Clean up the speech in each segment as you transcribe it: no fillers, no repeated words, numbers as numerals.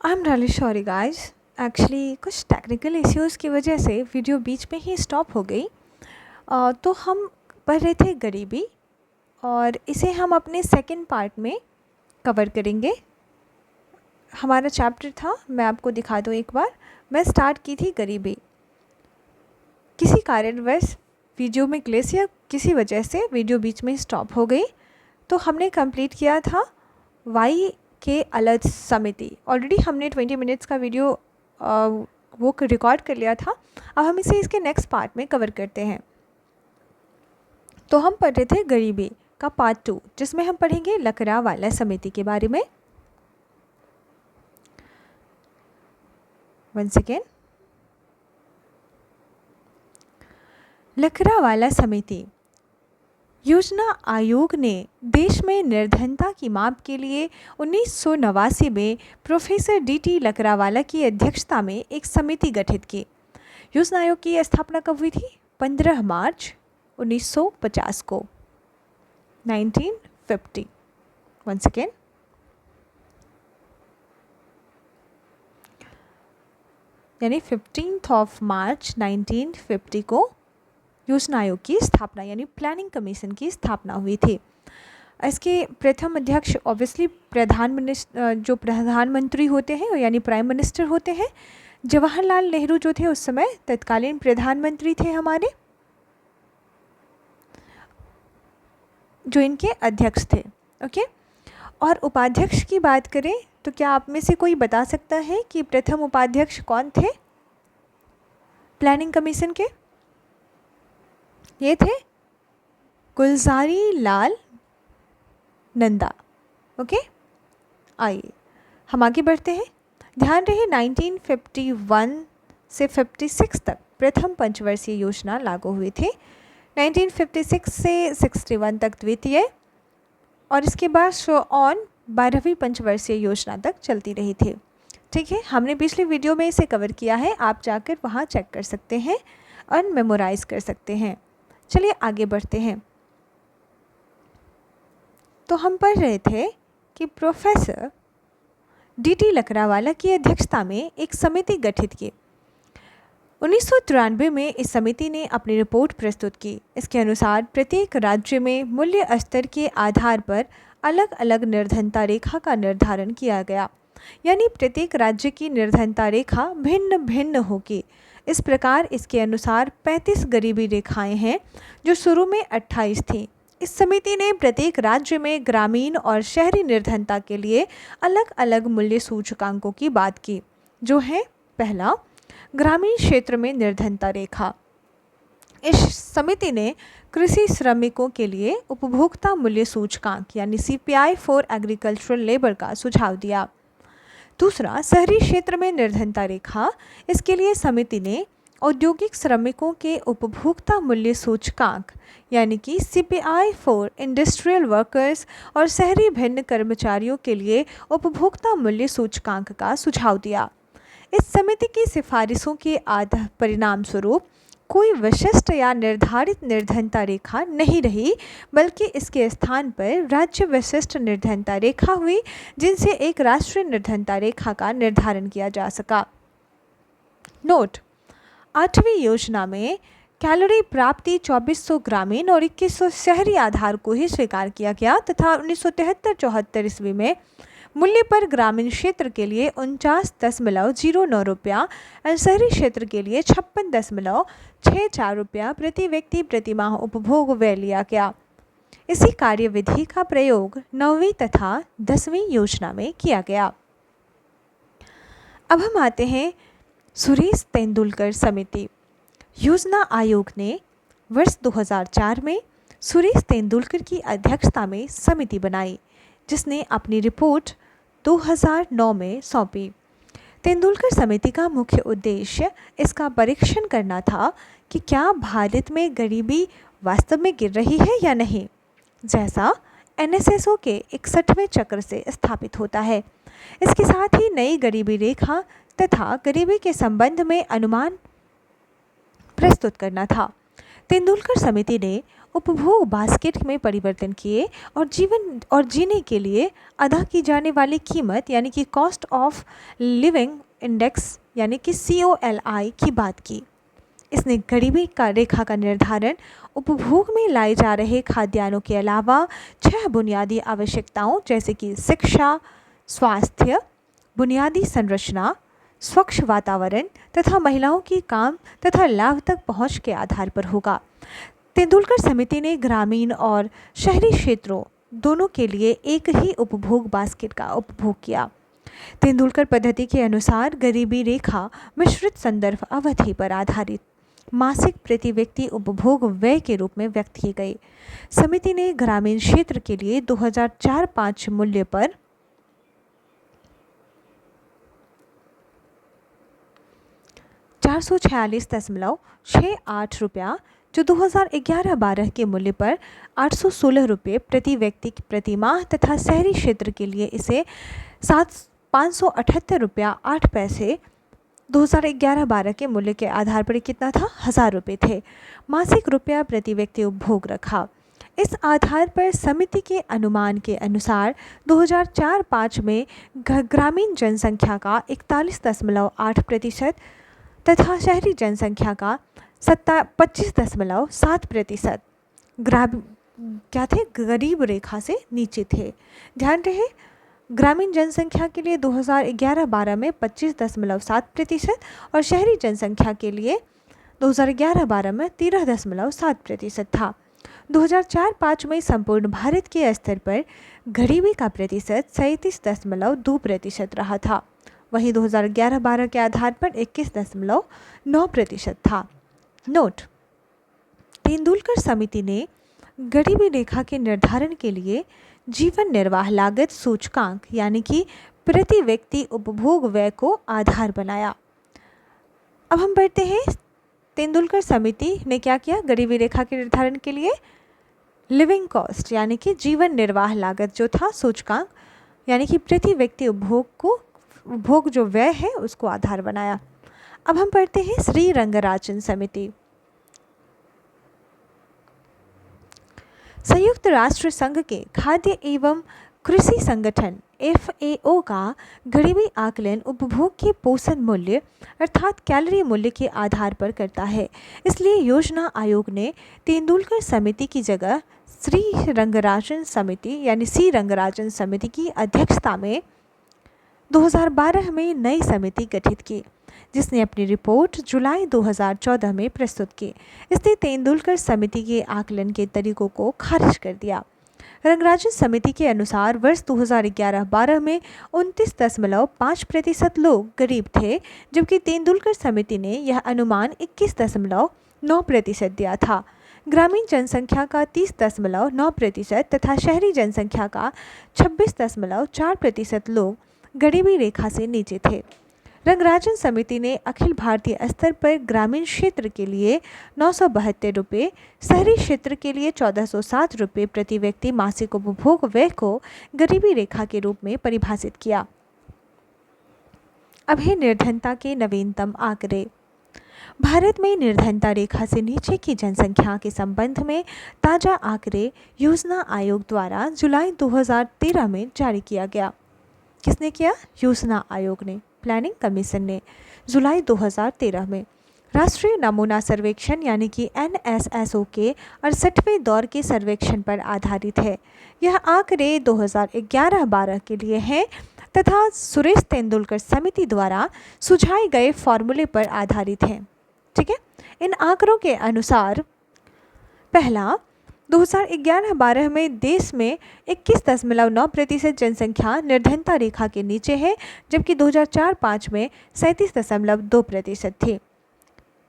I am really sorry guys. Actually कुछ technical issues की वजह से वीडियो बीच में ही स्टॉप हो गई। तो हम पढ़ रहे थे गरीबी और इसे हम अपने सेकंड पार्ट में कवर करेंगे। हमारा चैप्टर था, मैं आपको दिखा दूँ एक बार। मैं स्टार्ट की थी गरीबी। किसी कारणवश वीडियो में ग्लिच या किसी वजह से वीडियो बीच में स्टॉप हो गई। तो हमने कंप्लीट किया था वाई के अलग समिति। ऑलरेडी हमने 20 मिनट्स का वीडियो वो रिकॉर्ड कर लिया था। अब हम इसे इसके नेक्स्ट पार्ट में कवर करते हैं। तो हम पढ़ रहे थे गरीबी का पार्ट 2, जिसमें हम पढ़ेंगे लकड़ावाला समिति के बारे में। One second. लकड़ावाला समिति योजना आयोग ने देश में निर्धनता की माप के लिए 1989 में प्रोफेसर डी.टी. लकड़ावाला की अध्यक्षता में एक समिति गठित की। योजना आयोग की स्थापना कब हुई थी? 15 मार्च 1950 को, 1950। One second. यानी 15 मार्च 1950 को योजना आयोग की स्थापना यानी प्लानिंग कमीशन की स्थापना हुई थी। इसके प्रथम अध्यक्ष ऑब्वियसली जो प्रधानमंत्री होते हैं यानी प्राइम मिनिस्टर होते हैं। जवाहरलाल नेहरू जो थे उस समय तत्कालीन प्रधानमंत्री थे हमारे, जो इनके अध्यक्ष थे। ओके। और उपाध्यक्ष की बात करें तो क्या आप में से कोई बता सकता है कि प्रथम उपाध्यक्ष कौन थे प्लानिंग कमीशन के? ये थे गुलजारी लाल नंदा। ओके, आइए हम आगे बढ़ते हैं। ध्यान रहे 1951 से 56 तक प्रथम पंचवर्षीय योजना लागू हुई थी। 1956 से 61 तक द्वितीय, और इसके बाद शो ऑन 12वीं पंचवर्षीय योजना तक चलती रही थी। ठीक है, हमने पिछले वीडियो में इसे कवर किया है, आप जाकर वहाँ चेक कर सकते हैं और मेमोराइज कर सकते हैं। चलिए आगे बढ़ते हैं। तो हम पढ़ रहे थे कि प्रोफेसर डी.टी. लकड़ावाला की अध्यक्षता में एक समिति गठित की। 1993 में इस समिति ने अपनी रिपोर्ट प्रस्तुत की। इसके अनुसार प्रत्येक राज्य में मूल्य स्तर के आधार पर अलग अलग निर्धनता रेखा का निर्धारण किया गया, यानी प्रत्येक राज्य की निर्धनता रेखा भिन्न भिन्न होगी। इस प्रकार इसके अनुसार 35 गरीबी रेखाएं हैं, जो शुरू में 28 थीं। इस समिति ने प्रत्येक राज्य में ग्रामीण और शहरी निर्धनता के लिए अलग अलग मूल्य सूचकांकों की बात की, जो है पहला, ग्रामीण क्षेत्र में निर्धनता रेखा। इस समिति ने कृषि श्रमिकों के लिए उपभोक्ता मूल्य सूचकांक यानी CPI फॉर एग्रीकल्चरल लेबर का सुझाव दिया। दूसरा, शहरी क्षेत्र में निर्धनता रेखा। इसके लिए समिति ने औद्योगिक श्रमिकों के उपभोक्ता मूल्य सूचकांक यानी कि CPI फॉर इंडस्ट्रियल वर्कर्स और शहरी भिन्न कर्मचारियों के लिए उपभोक्ता मूल्य सूचकांक का सुझाव दिया। इस समिति की सिफारिशों के परिणाम स्वरूप कोई विशिष्ट या निर्धारित निर्धनता रेखा नहीं रही, बल्कि इसके स्थान पर राज्य विशिष्ट निर्धनता रेखा हुई, जिनसे एक राष्ट्रीय निर्धनता रेखा का निर्धारण किया जा सका। नोट, 8वीं योजना में कैलोरी प्राप्ति 2400 ग्रामीण और 2100 शहरी आधार को ही स्वीकार किया गया तथा 1973-74 ईस्वी में मूल्य पर ग्रामीण क्षेत्र के लिए 49.09 रुपया और शहरी क्षेत्र के लिए 56.64 रुपया प्रति व्यक्ति प्रति माह उपभोग व्यय लिया गया। इसी कार्यविधि का प्रयोग 9वीं तथा 10वीं योजना में किया गया। अब हम आते हैं सुरेश तेंदुलकर समिति। योजना आयोग ने वर्ष 2004 में सुरेश तेंदुलकर की अध्यक्षता में समिति बनाई, जिसने अपनी रिपोर्ट 2009 में सौंपी। तेंदुलकर समिति का मुख्य उद्देश्य इसका परीक्षण करना था कि क्या भारत में गरीबी वास्तव में गिर रही है या नहीं, जैसा NSSO के 61वें चक्र से स्थापित होता है। इसके साथ ही नई गरीबी रेखा तथा गरीबी के संबंध में अनुमान प्रस्तुत करना था। तेंदुलकर समिति ने उपभोग बास्केट में परिवर्तन किए और जीवन और जीने के लिए अदा की जाने वाली कीमत यानी कि कॉस्ट ऑफ लिविंग इंडेक्स यानी कि COLI की बात की। इसने गरीबी का रेखा का निर्धारण उपभोग में लाए जा रहे खाद्यान्नों के अलावा 6 बुनियादी आवश्यकताओं जैसे कि शिक्षा, स्वास्थ्य, बुनियादी संरचना, स्वच्छ वातावरण तथा महिलाओं की काम तथा लाभ तक पहुंच के आधार पर होगा। तेंदुलकर समिति ने ग्रामीण और शहरी क्षेत्रों दोनों के लिए एक ही उपभोग बास्केट का उपभोग किया। तेंदुलकर पद्धति के अनुसार गरीबी रेखा मिश्रित संदर्भ अवधि पर आधारित मासिक प्रति व्यक्ति उपभोग व्यय के रूप में व्यक्त की गई। समिति ने ग्रामीण क्षेत्र के लिए 2004-05 मूल्य पर 446.68 रुपया, जो 2011-12 के मूल्य पर 816 रुपये प्रति व्यक्ति प्रति माह तथा शहरी क्षेत्र के लिए इसे 578 रुपया 8 पैसे 2011-12 के मूल्य के आधार पर कितना था, 1000 रुपये थे, मासिक रुपया प्रति व्यक्ति उपभोग रखा। इस आधार पर समिति के अनुमान के अनुसार 2004-05 में ग्रामीण जनसंख्या का 41.8% तथा शहरी जनसंख्या का 25.7% क्या थे, गरीब रेखा से नीचे थे। ध्यान रहे, ग्रामीण जनसंख्या के लिए 2011-12 में 25.7% और शहरी जनसंख्या के लिए 2011-12 में 13.7% था। 2004-05 में संपूर्ण भारत के स्तर पर गरीबी का प्रतिशत 37.2% रहा था, वहीं 2011-12 के आधार पर 21.9% था। नोट: तेंदुलकर समिति ने गरीबी रेखा के निर्धारण के लिए जीवन निर्वाह लागत सूचकांक यानी कि प्रति व्यक्ति उपभोग व्यय को आधार बनाया। अब हम बढ़ते हैं, तेंदुलकर समिति ने क्या किया, गरीबी रेखा के निर्धारण के लिए लिविंग कॉस्ट यानी कि जीवन निर्वाह लागत जो था सूचकांक यानी कि प्रति व्यक्ति उपभोग जो व्यय है उसको आधार बनाया। अब हम पढ़ते हैं श्री रंगराजन समिति। संयुक्त राष्ट्र संघ के खाद्य एवं कृषि संगठन FAO का गरीबी आकलन उपभोग के पोषण मूल्य अर्थात कैलोरी मूल्य के आधार पर करता है। इसलिए योजना आयोग ने तेंदुलकर समिति की जगह श्री रंगराजन समिति यानी सी रंगराजन समिति की अध्यक्षता में 2012 में नई समिति गठित की, जिसने अपनी रिपोर्ट जुलाई 2014 में प्रस्तुत की। इसने तेंदुलकर समिति के आकलन के तरीकों को खारिज कर दिया। रंगराजन समिति के अनुसार वर्ष 2011-12 में 29.5% लोग गरीब थे, जबकि तेंदुलकर समिति ने यह अनुमान 21.9% दिया था। ग्रामीण जनसंख्या का 30.9% तथा शहरी जनसंख्या का 26.4% लोग गरीबी रेखा से नीचे थे। रंगराजन समिति ने अखिल भारतीय स्तर पर ग्रामीण क्षेत्र के लिए 972 रुपये, शहरी क्षेत्र के लिए 1407 रुपये प्रति व्यक्ति मासिक उपभोग व्यय को गरीबी रेखा के रूप में परिभाषित किया। अब है निर्धनता के नवीनतम आंकड़े। भारत में निर्धनता रेखा से नीचे की जनसंख्या के संबंध में ताज़ा आंकड़े योजना आयोग द्वारा जुलाई 2013 में जारी किया गया। किसने किया? योजना आयोग ने, प्लानिंग कमीशन ने, जुलाई 2013 में। राष्ट्रीय नमूना सर्वेक्षण यानी कि NSSO के 68वें दौर के सर्वेक्षण पर आधारित है। यह आंकड़े 2011-12 के लिए हैं तथा सुरेश तेंदुलकर समिति द्वारा सुझाए गए फॉर्मूले पर आधारित हैं। ठीक है, इन आंकड़ों के अनुसार पहला, 2011-12 में देश में 21.9% जनसंख्या निर्धनता रेखा के नीचे है, जबकि 2004-05 में 37.2% थी।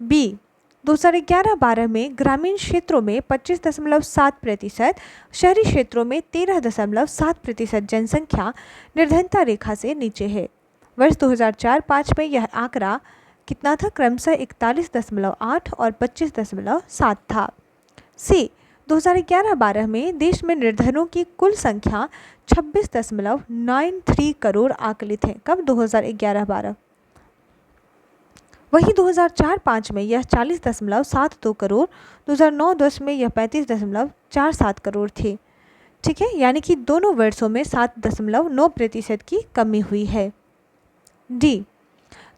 बी, 2011-12 में ग्रामीण क्षेत्रों में 25.7%, शहरी क्षेत्रों में 13.7% जनसंख्या निर्धनता रेखा से नीचे है। वर्ष 2004-05 में यह आंकड़ा कितना था? क्रमशः 41.8 और 25.7 था। सी, 2011-12 में देश में निर्धनों की कुल संख्या 26.93 करोड़ आकलित है। कब? 2011-12। वहीं 2004-05 में यह 40.72 करोड़, 2009-10 में यह 35.47 करोड़ थी। ठीक है, यानी कि दोनों वर्षों में 7.9% की कमी हुई है। डी,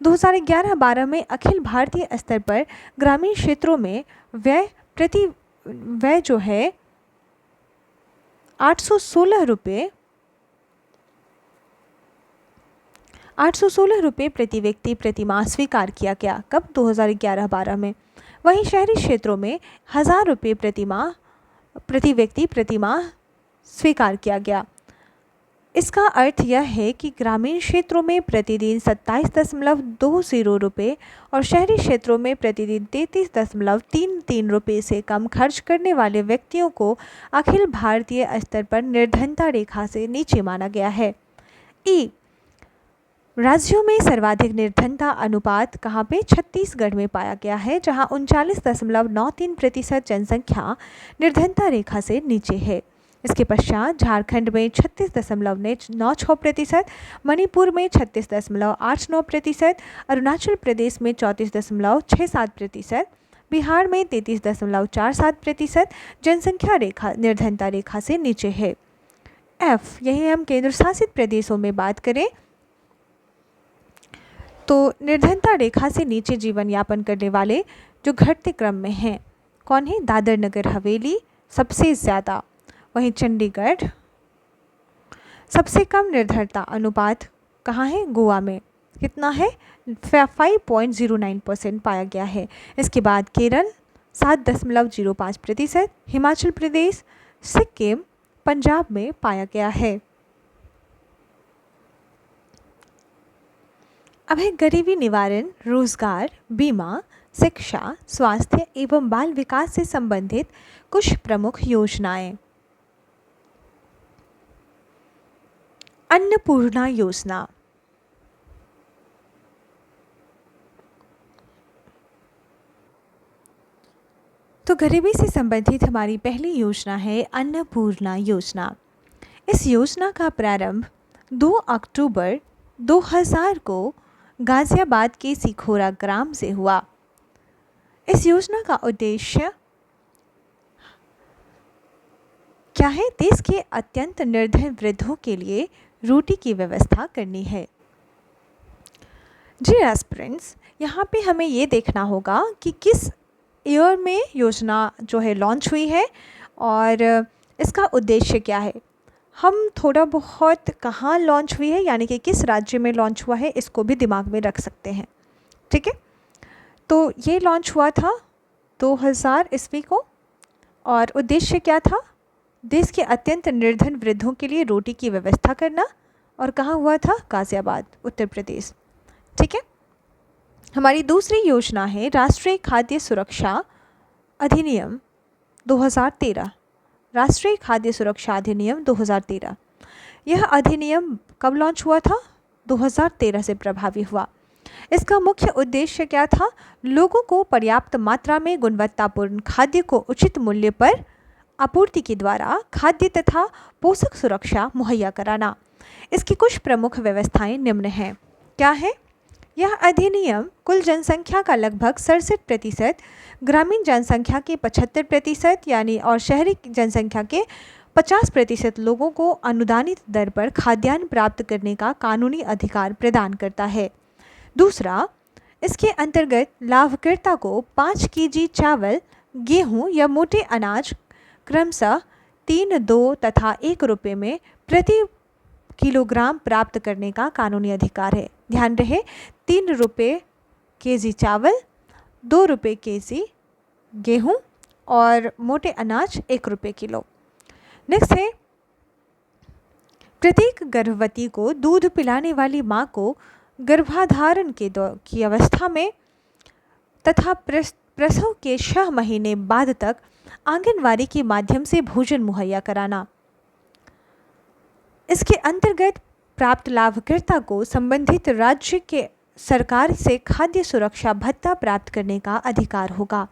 2011-12 में अखिल भारतीय स्तर पर ग्रामीण क्षेत्रों में व्यय जो है 816 रुपये प्रति व्यक्ति प्रति माह स्वीकार किया गया। कब? 2011-12 में। वहीं शहरी क्षेत्रों में 1000 रुपये प्रति व्यक्ति प्रति माह स्वीकार किया गया। इसका अर्थ यह है कि ग्रामीण क्षेत्रों में प्रतिदिन 27.20 रुपये और शहरी क्षेत्रों में प्रतिदिन 33.33 रुपये से कम खर्च करने वाले व्यक्तियों को अखिल भारतीय स्तर पर निर्धनता रेखा से नीचे माना गया है। ई, राज्यों में सर्वाधिक निर्धनता अनुपात कहाँ पे? छत्तीसगढ़ में पाया गया है, जहाँ 39.93% जनसंख्या निर्धनता रेखा से नीचे है। इसके पश्चात झारखंड में 36.96%, मणिपुर में 36.89%, अरुणाचल प्रदेश में 34.67%, बिहार में 33.47% जनसंख्या रेखा निर्धनता रेखा से नीचे है। एफ, यही हम केंद्र शासित प्रदेशों में बात करें तो निर्धनता रेखा से नीचे जीवन यापन करने वाले जो घटते क्रम में हैं कौन है? दादर नगर हवेली सबसे ज़्यादा, वहीं चंडीगढ़। सबसे कम निर्धनता अनुपात कहाँ है? गोवा में। कितना है? 5.09% पाया गया है। इसके बाद केरल 7.05%, हिमाचल प्रदेश, सिक्किम, पंजाब में पाया गया है। अब है गरीबी निवारण, रोजगार, बीमा, शिक्षा, स्वास्थ्य एवं बाल विकास से संबंधित कुछ प्रमुख योजनाएं। अन्नपूर्णा योजना, तो गरीबी से संबंधित हमारी पहली योजना है अन्नपूर्णा योजना। इस योजना का प्रारंभ 2 अक्टूबर 2000 को गाजियाबाद के सिखोरा ग्राम से हुआ। इस योजना का उद्देश्य क्या है? देश के अत्यंत निर्धन वृद्धों के लिए रोटी की व्यवस्था करनी है। जी एस्पिरेंट्स, यहाँ पे हमें ये देखना होगा कि किस ईयर में योजना जो है लॉन्च हुई है और इसका उद्देश्य क्या है। हम थोड़ा बहुत कहाँ लॉन्च हुई है यानी कि किस राज्य में लॉन्च हुआ है इसको भी दिमाग में रख सकते हैं। ठीक है, तो ये लॉन्च हुआ था 2000 ईस्वी को और उद्देश्य क्या था? देश के अत्यंत निर्धन वृद्धों के लिए रोटी की व्यवस्था करना। और कहाँ हुआ था? गाज़ियाबाद, उत्तर प्रदेश। ठीक है, हमारी दूसरी योजना है राष्ट्रीय खाद्य सुरक्षा अधिनियम 2013। राष्ट्रीय खाद्य सुरक्षा अधिनियम 2013। यह अधिनियम कब लॉन्च हुआ था? 2013 से प्रभावी हुआ। इसका मुख्य उद्देश्य क्या था? लोगों को पर्याप्त मात्रा में गुणवत्तापूर्ण खाद्य को उचित मूल्य पर आपूर्ति के द्वारा खाद्य तथा पोषक सुरक्षा मुहैया कराना। इसकी कुछ प्रमुख व्यवस्थाएं निम्न हैं। क्या है? यह अधिनियम कुल जनसंख्या का लगभग 67%, ग्रामीण जनसंख्या के 75% यानी और शहरी जनसंख्या के 50% लोगों को अनुदानित दर पर खाद्यान्न प्राप्त करने का कानूनी अधिकार प्रदान करता है। दूसरा, इसके अंतर्गत लाभकर्ता को 5 केजी चावल, गेहूं या मोटे अनाज क्रमशः 3, 2 तथा 1 रुपये में प्रति किलोग्राम प्राप्त करने का कानूनी अधिकार है। ध्यान रहे, 3 रुपये केजी चावल, 2 रुपये केजी गेहूं और मोटे अनाज 1 रुपये किलो। नेक्स्ट है, प्रत्येक गर्भवती को दूध पिलाने वाली माँ को गर्भाधारण की अवस्था में तथा प्रसव के 6 महीने बाद तक आंगनवाड़ी के माध्यम से भोजन मुहैया कराना। इसके अंतर्गत प्राप्त लाभकर्ता को संबंधित राज्य के सरकार से खाद्य सुरक्षा भत्ता प्राप्त करने का अधिकार होगा।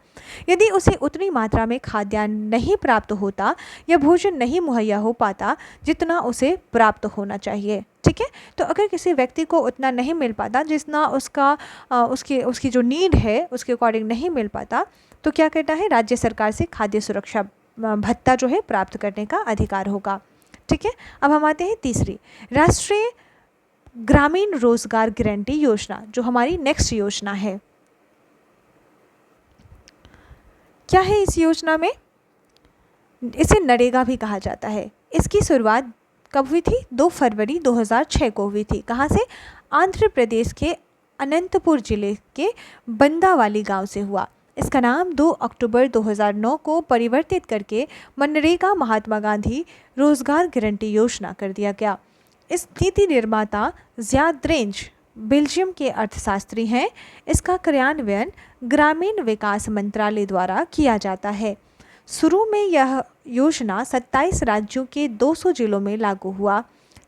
यदि उसे उतनी मात्रा में खाद्यान्न नहीं प्राप्त होता या भोजन नहीं मुहैया हो पाता जितना उसे प्राप्त होना चाहिए, ठीक है, तो अगर किसी व्यक्ति को उतना नहीं मिल पाता जितना उसकी जो नीड है उसके अकॉर्डिंग नहीं मिल पाता, तो क्या करना है, राज्य सरकार से खाद्य सुरक्षा भत्ता जो है प्राप्त करने का अधिकार होगा। ठीक है, अब हम आते हैं तीसरी, राष्ट्रीय ग्रामीण रोजगार गारंटी योजना, जो हमारी नेक्स्ट योजना है। क्या है इस योजना में? इसे नरेगा भी कहा जाता है। इसकी शुरुआत कब हुई थी? 2 फरवरी 2006 को हुई थी। कहाँ से? आंध्र प्रदेश के अनंतपुर जिले के बंदावाली गांव से हुआ। इसका नाम 2 अक्टूबर 2009 को परिवर्तित करके मनरेगा महात्मा गांधी रोजगार गारंटी योजना कर दिया गया। इस नीति निर्माता ज़्याद्रेंज बेल्जियम के अर्थशास्त्री हैं। इसका क्रियान्वयन ग्रामीण विकास मंत्रालय द्वारा किया जाता है। शुरू में यह योजना 27 राज्यों के 200 जिलों में लागू हुआ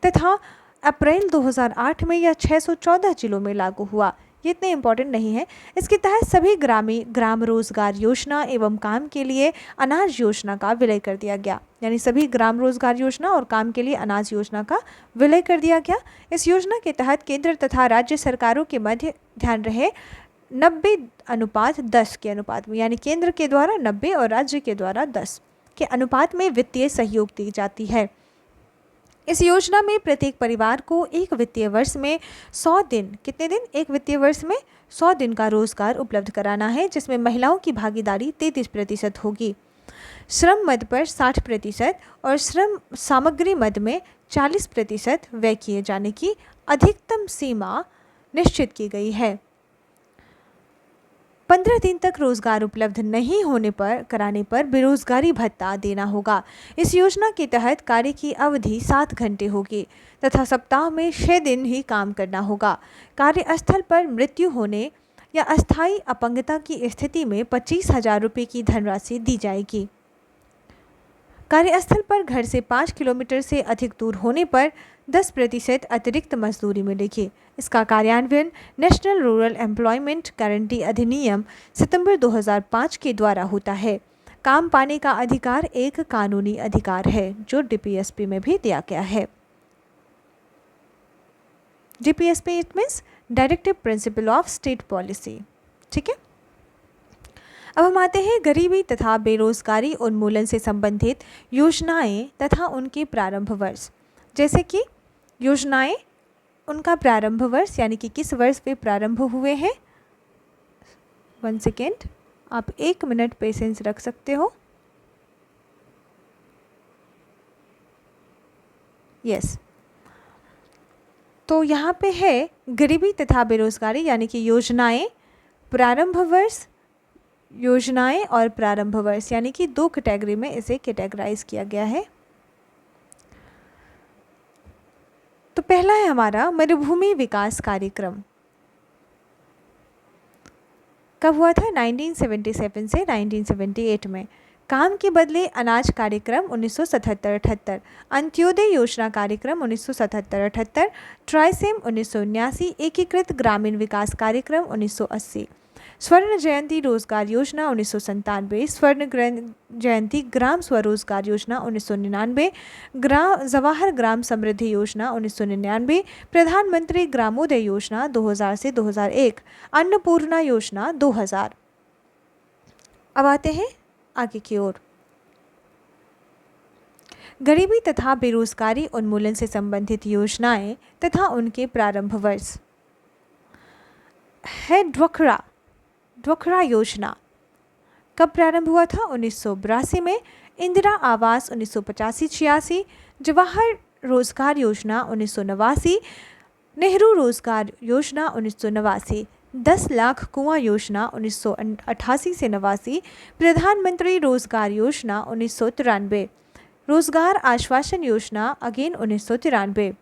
तथा अप्रैल 2008 में यह 614 जिलों में लागू हुआ। ये इतने इम्पोर्टेंट नहीं है। इसके तहत सभी ग्राम रोजगार योजना एवं काम के लिए अनाज योजना का विलय कर दिया गया, यानी सभी ग्राम रोजगार योजना और काम के लिए अनाज योजना का विलय कर दिया गया। इस योजना के तहत केंद्र तथा राज्य सरकारों के मध्य, ध्यान रहे, 90:10 के अनुपात में, यानी केंद्र के द्वारा 90 और राज्य के द्वारा 10 के अनुपात में वित्तीय सहयोग दी जाती है। इस योजना में प्रत्येक परिवार को एक वित्तीय वर्ष में 100 दिन, कितने दिन? एक वित्तीय वर्ष में 100 दिन का रोजगार उपलब्ध कराना है, जिसमें महिलाओं की भागीदारी 33% होगी। श्रम मद पर 60% और श्रम सामग्री मद में 40% व्यय किए जाने की अधिकतम सीमा निश्चित की गई है। 15 दिन तक रोजगार उपलब्ध नहीं होने पर कराने पर बेरोजगारी भत्ता देना होगा। इस योजना के तहत कार्य की अवधि 7 घंटे होगी तथा सप्ताह में 6 दिन ही काम करना होगा। कार्यस्थल पर मृत्यु होने या अस्थायी अपंगता की स्थिति में 25,000 रुपये की धनराशि दी जाएगी। कार्यस्थल पर घर से 5 किलोमीटर से अधिक दूर होने पर 10% अतिरिक्त मजदूरी मिलेगी। इसका कार्यान्वयन नेशनल रूरल एम्प्लॉयमेंट गारंटी अधिनियम सितंबर 2005 के द्वारा होता है। काम पाने का अधिकार एक कानूनी अधिकार है जो डीपीएसपी में भी दिया गया है। DPSP it means directive principle of state policy. ठीक है, अब हम आते हैं गरीबी तथा बेरोजगारी उन्मूलन से संबंधित योजनाएं तथा उनके प्रारंभ वर्ष। जैसे कि योजनाएं, उनका प्रारंभ वर्ष, यानी कि किस वर्ष वे प्रारंभ हुए हैं। 1 सेकेंड, आप 1 मिनट पेशेंस रख सकते हो। यस, तो यहाँ पे है गरीबी तथा बेरोजगारी, यानी कि योजनाएं, प्रारंभ वर्ष, योजनाएं और प्रारंभ वर्ष, यानी कि 2 कैटेगरी में इसे कैटेगराइज किया गया है। तो पहला है हमारा मरुभूमि विकास कार्यक्रम। कब हुआ था? 1977 से 1978 में। काम के बदले अनाज कार्यक्रम 1977-78, अंत्योदय योजना कार्यक्रम 1977-78, ट्राइसेम 1979, एकीकृत ग्रामीण विकास कार्यक्रम 1980, स्वर्ण जयंती रोजगार योजना 1997, स्वर्ण जयंती ग्राम स्वरोजगार योजना 1999, जवाहर ग्राम समृद्धि योजना 1999, प्रधानमंत्री ग्रामोदय योजना 2000 से 2001, अन्नपूर्णा योजना 2000। अब आते हैं आगे की ओर। गरीबी तथा बेरोजगारी उन्मूलन से संबंधित योजनाएं तथा उनके प्रारंभ वर्ष है। ड्वाक्रा योजना कब प्रारंभ हुआ था? 1982 में। इंदिरा आवास 1985-86, जवाहर रोजगार योजना 1989, नेहरू रोजगार योजना 1989, 10 लाख कुआं योजना 1988 से 89, प्रधानमंत्री रोजगार योजना 1993, रोजगार आश्वासन योजना अगेन 1993,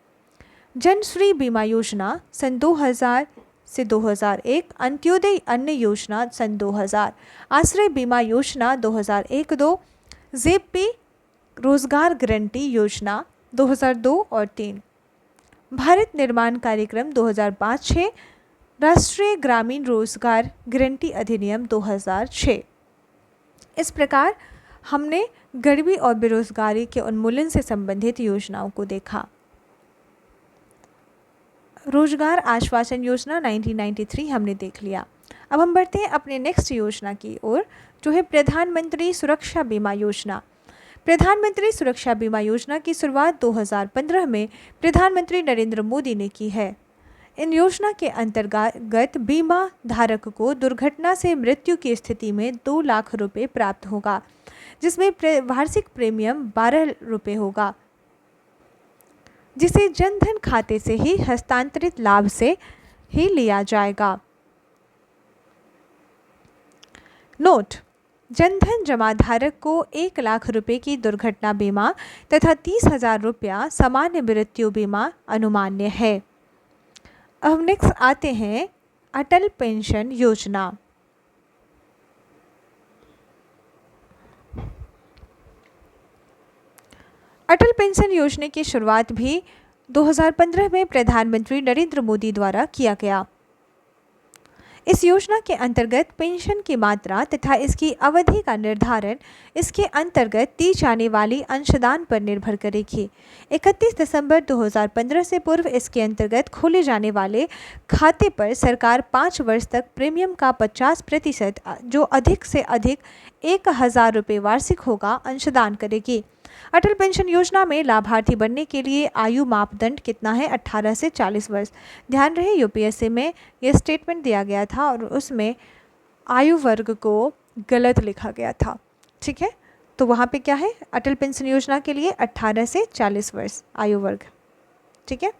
जनश्री बीमा योजना सन 2000 से 2001, अंत्योदय अन्न योजना सन 2000, आश्रय बीमा योजना 2001-2, जेपी रोजगार गारंटी योजना 2002 और 3, भारत निर्माण कार्यक्रम 2005-6, राष्ट्रीय ग्रामीण रोजगार गारंटी अधिनियम 2006। इस प्रकार हमने गरीबी और बेरोजगारी के उन्मूलन से संबंधित योजनाओं को देखा। रोजगार आश्वासन योजना 1993 हमने देख लिया। अब हम बढ़ते हैं अपने नेक्स्ट योजना की ओर, जो है प्रधानमंत्री सुरक्षा बीमा योजना। प्रधानमंत्री सुरक्षा बीमा योजना की शुरुआत 2015 में प्रधानमंत्री नरेंद्र मोदी ने की है। इन योजना के अंतर्गत बीमा धारक को दुर्घटना से मृत्यु की स्थिति में 2 लाख रुपए प्राप्त होगा, जिसमें वार्षिक प्रीमियम 12 रुपये होगा, जिसे जनधन खाते से ही हस्तांतरित लाभ से ही लिया जाएगा। नोट: जनधन जमा धारक को 1 लाख रुपए की दुर्घटना बीमा तथा 30,000 रुपया सामान्य मृत्यु बीमा अनुमान्य है। अब नेक्स्ट आते हैं अटल पेंशन योजना। अटल पेंशन योजना की शुरुआत भी 2015 में प्रधानमंत्री नरेंद्र मोदी द्वारा किया गया। इस योजना के अंतर्गत पेंशन की मात्रा तथा इसकी अवधि का निर्धारण इसके अंतर्गत दी जाने वाली अंशदान पर निर्भर करेगी। 31 दिसंबर 2015 से पूर्व इसके अंतर्गत खोले जाने वाले खाते पर सरकार 5 वर्ष तक प्रीमियम का 50% जो अधिक से अधिक 1,000 रुपये वार्षिक होगा अंशदान करेगी। अटल पेंशन योजना में लाभार्थी बनने के लिए आयु मापदंड कितना है? 18 से 40 वर्ष। ध्यान रहे यूपीएससी में यह स्टेटमेंट दिया गया था और उसमें आयु वर्ग को गलत लिखा गया था। ठीक है, तो वहाँ पे क्या है? अटल पेंशन योजना के लिए 18 से 40 वर्ष आयु वर्ग। ठीक है,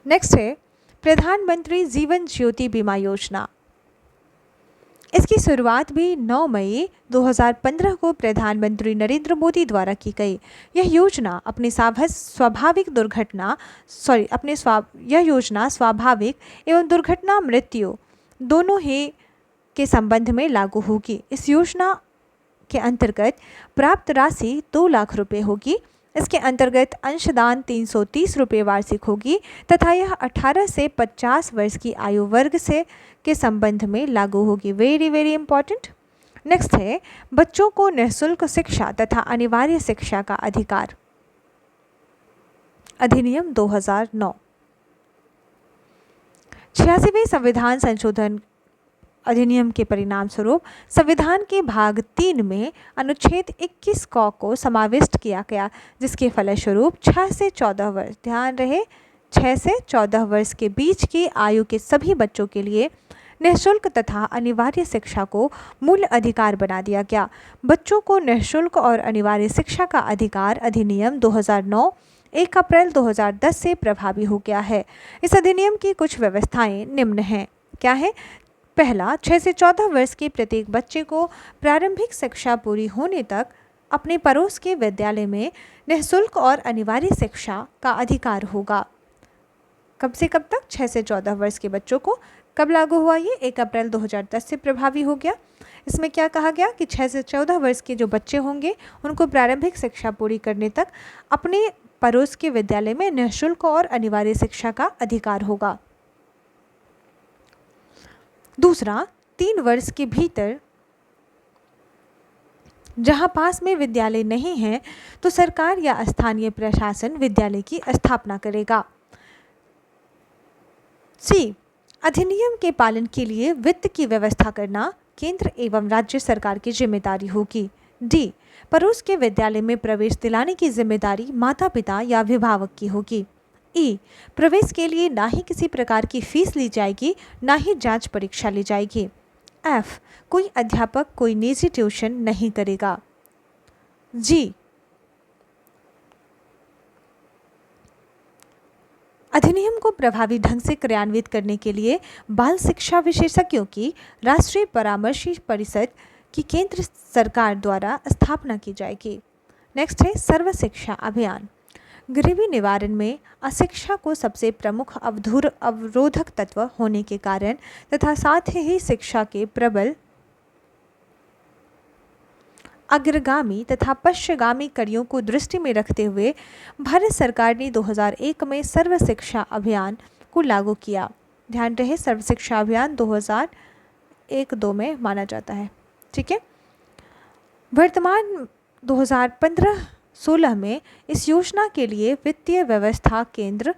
नेक्स्ट है प्रधानमंत्री जीवन ज्योति बीमा योजना। इसकी शुरुआत भी 9 मई 2015 को प्रधानमंत्री नरेंद्र मोदी द्वारा की गई। यह योजना स्वाभाविक एवं दुर्घटना मृत्यु दोनों ही के संबंध में लागू होगी। इस योजना के अंतर्गत प्राप्त राशि 2 लाख रुपए होगी। इसके अंतर्गत अंशदान 330 रुपये वार्षिक होगी तथा यह 18 से 50 वर्ष की आयु वर्ग से के संबंध में लागू होगी। Very very important. नेक्स्ट है बच्चों को निःशुल्क शिक्षा तथा अनिवार्य शिक्षा का अधिकार अधिनियम 2009। 86वें संविधान संशोधन अधिनियम के परिणाम स्वरूप संविधान के भाग 3 में अनुच्छेद 21 क को समाविष्ट किया गया, जिसके फलस्वरूप 6 से 14 वर्ष, ध्यान रहे 6 से 14 वर्ष के बीच की आयु के सभी बच्चों के लिए निःशुल्क तथा अनिवार्य शिक्षा को मूल अधिकार बना दिया गया। बच्चों को निःशुल्क और अनिवार्य शिक्षा का अधिकार अधिनियम 2009 1 अप्रैल 2010 से प्रभावी हो गया है। इस अधिनियम की कुछ व्यवस्थाएं निम्न हैं। क्या है? पहला, 6 से 14 वर्ष के प्रत्येक बच्चे को प्रारंभिक शिक्षा पूरी होने तक अपने पड़ोस के विद्यालय में निःशुल्क और अनिवार्य शिक्षा का अधिकार होगा। कब से कब तक? 6 से 14 वर्ष के बच्चों को। कब लागू हुआ ये? 1 अप्रैल 2010 से प्रभावी हो गया। इसमें क्या कहा गया कि 6 से 14 वर्ष के जो बच्चे होंगे उनको प्रारंभिक शिक्षा पूरी करने तक अपने पड़ोस के विद्यालय में निःशुल्क और अनिवार्य शिक्षा का अधिकार होगा। दूसरा, 3 वर्ष के भीतर जहां पास में विद्यालय नहीं है तो सरकार या स्थानीय प्रशासन विद्यालय की स्थापना करेगा। सी, अधिनियम के पालन के लिए वित्त की व्यवस्था करना केंद्र एवं राज्य सरकार की जिम्मेदारी होगी। डी, पड़ोस के विद्यालय में प्रवेश दिलाने की जिम्मेदारी माता पिता या अभिभावक की होगी। ई, प्रवेश के लिए ना ही किसी प्रकार की फीस ली जाएगी, ना ही जांच परीक्षा ली जाएगी। एफ, कोई अध्यापक कोई निजी ट्यूशन नहीं करेगा। जी, अधिनियम को प्रभावी ढंग से क्रियान्वित करने के लिए बाल शिक्षा विशेषज्ञों की राष्ट्रीय परामर्शी परिषद की केंद्र सरकार द्वारा स्थापना की जाएगी। नेक्स्ट है सर्व शिक्षा अभियान। गरीबी निवारण में अशिक्षा को सबसे प्रमुख अवरोधक तत्व होने के कारण तथा साथ ही शिक्षा के प्रबल अग्रगामी तथा पश्चिमगामी कड़ियों को दृष्टि में रखते हुए भारत सरकार ने 2001 में सर्व शिक्षा अभियान को लागू किया। ध्यान रहे सर्व शिक्षा अभियान 2001-2 में माना जाता है। ठीक है। वर्तमान 2015-16 में इस योजना के लिए वित्तीय व्यवस्था केंद्र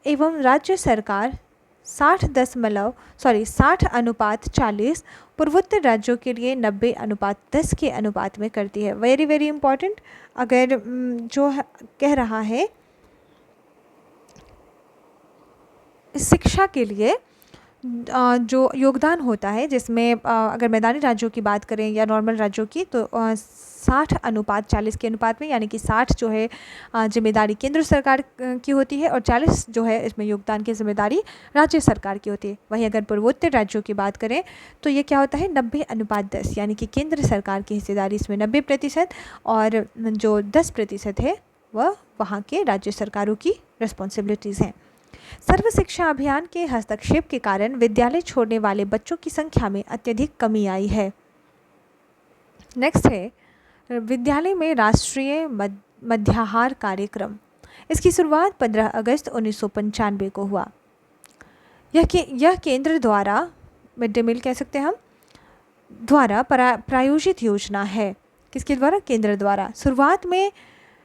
एवं राज्य सरकार 60:40, पूर्वोत्तर राज्यों के लिए 90:10 के अनुपात में करती है। Very very important. अगर कह रहा है शिक्षा के लिए जो योगदान होता है, जिसमें अगर मैदानी राज्यों की बात करें या नॉर्मल राज्यों की, तो 60:40 के अनुपात में, यानी कि 60 जो है जिम्मेदारी केंद्र सरकार की होती है और 40 जो है इसमें योगदान की जिम्मेदारी राज्य सरकार की होती है। वहीं अगर पूर्वोत्तर राज्यों की बात करें तो ये क्या होता है 90:10, यानी कि केंद्र सरकार की हिस्सेदारी इसमें 90% और जो 10% है वह वहाँ के राज्य सरकारों की रिस्पॉन्सिबिलिटीज़ हैं। सर्व शिक्षा अभियान के हस्तक्षेप के कारण विद्यालय छोड़ने वाले बच्चों की संख्या में अत्यधिक कमी आई है। नेक्स्ट है विद्यालय में राष्ट्रीय मध्याहार कार्यक्रम। इसकी शुरुआत 15 अगस्त 1995 को हुआ। यह केंद्र द्वारा, मिड डे मील कह सकते हैं हम, द्वारा प्रायोजित योजना है। किसके द्वारा? केंद्र द्वारा। शुरुआत में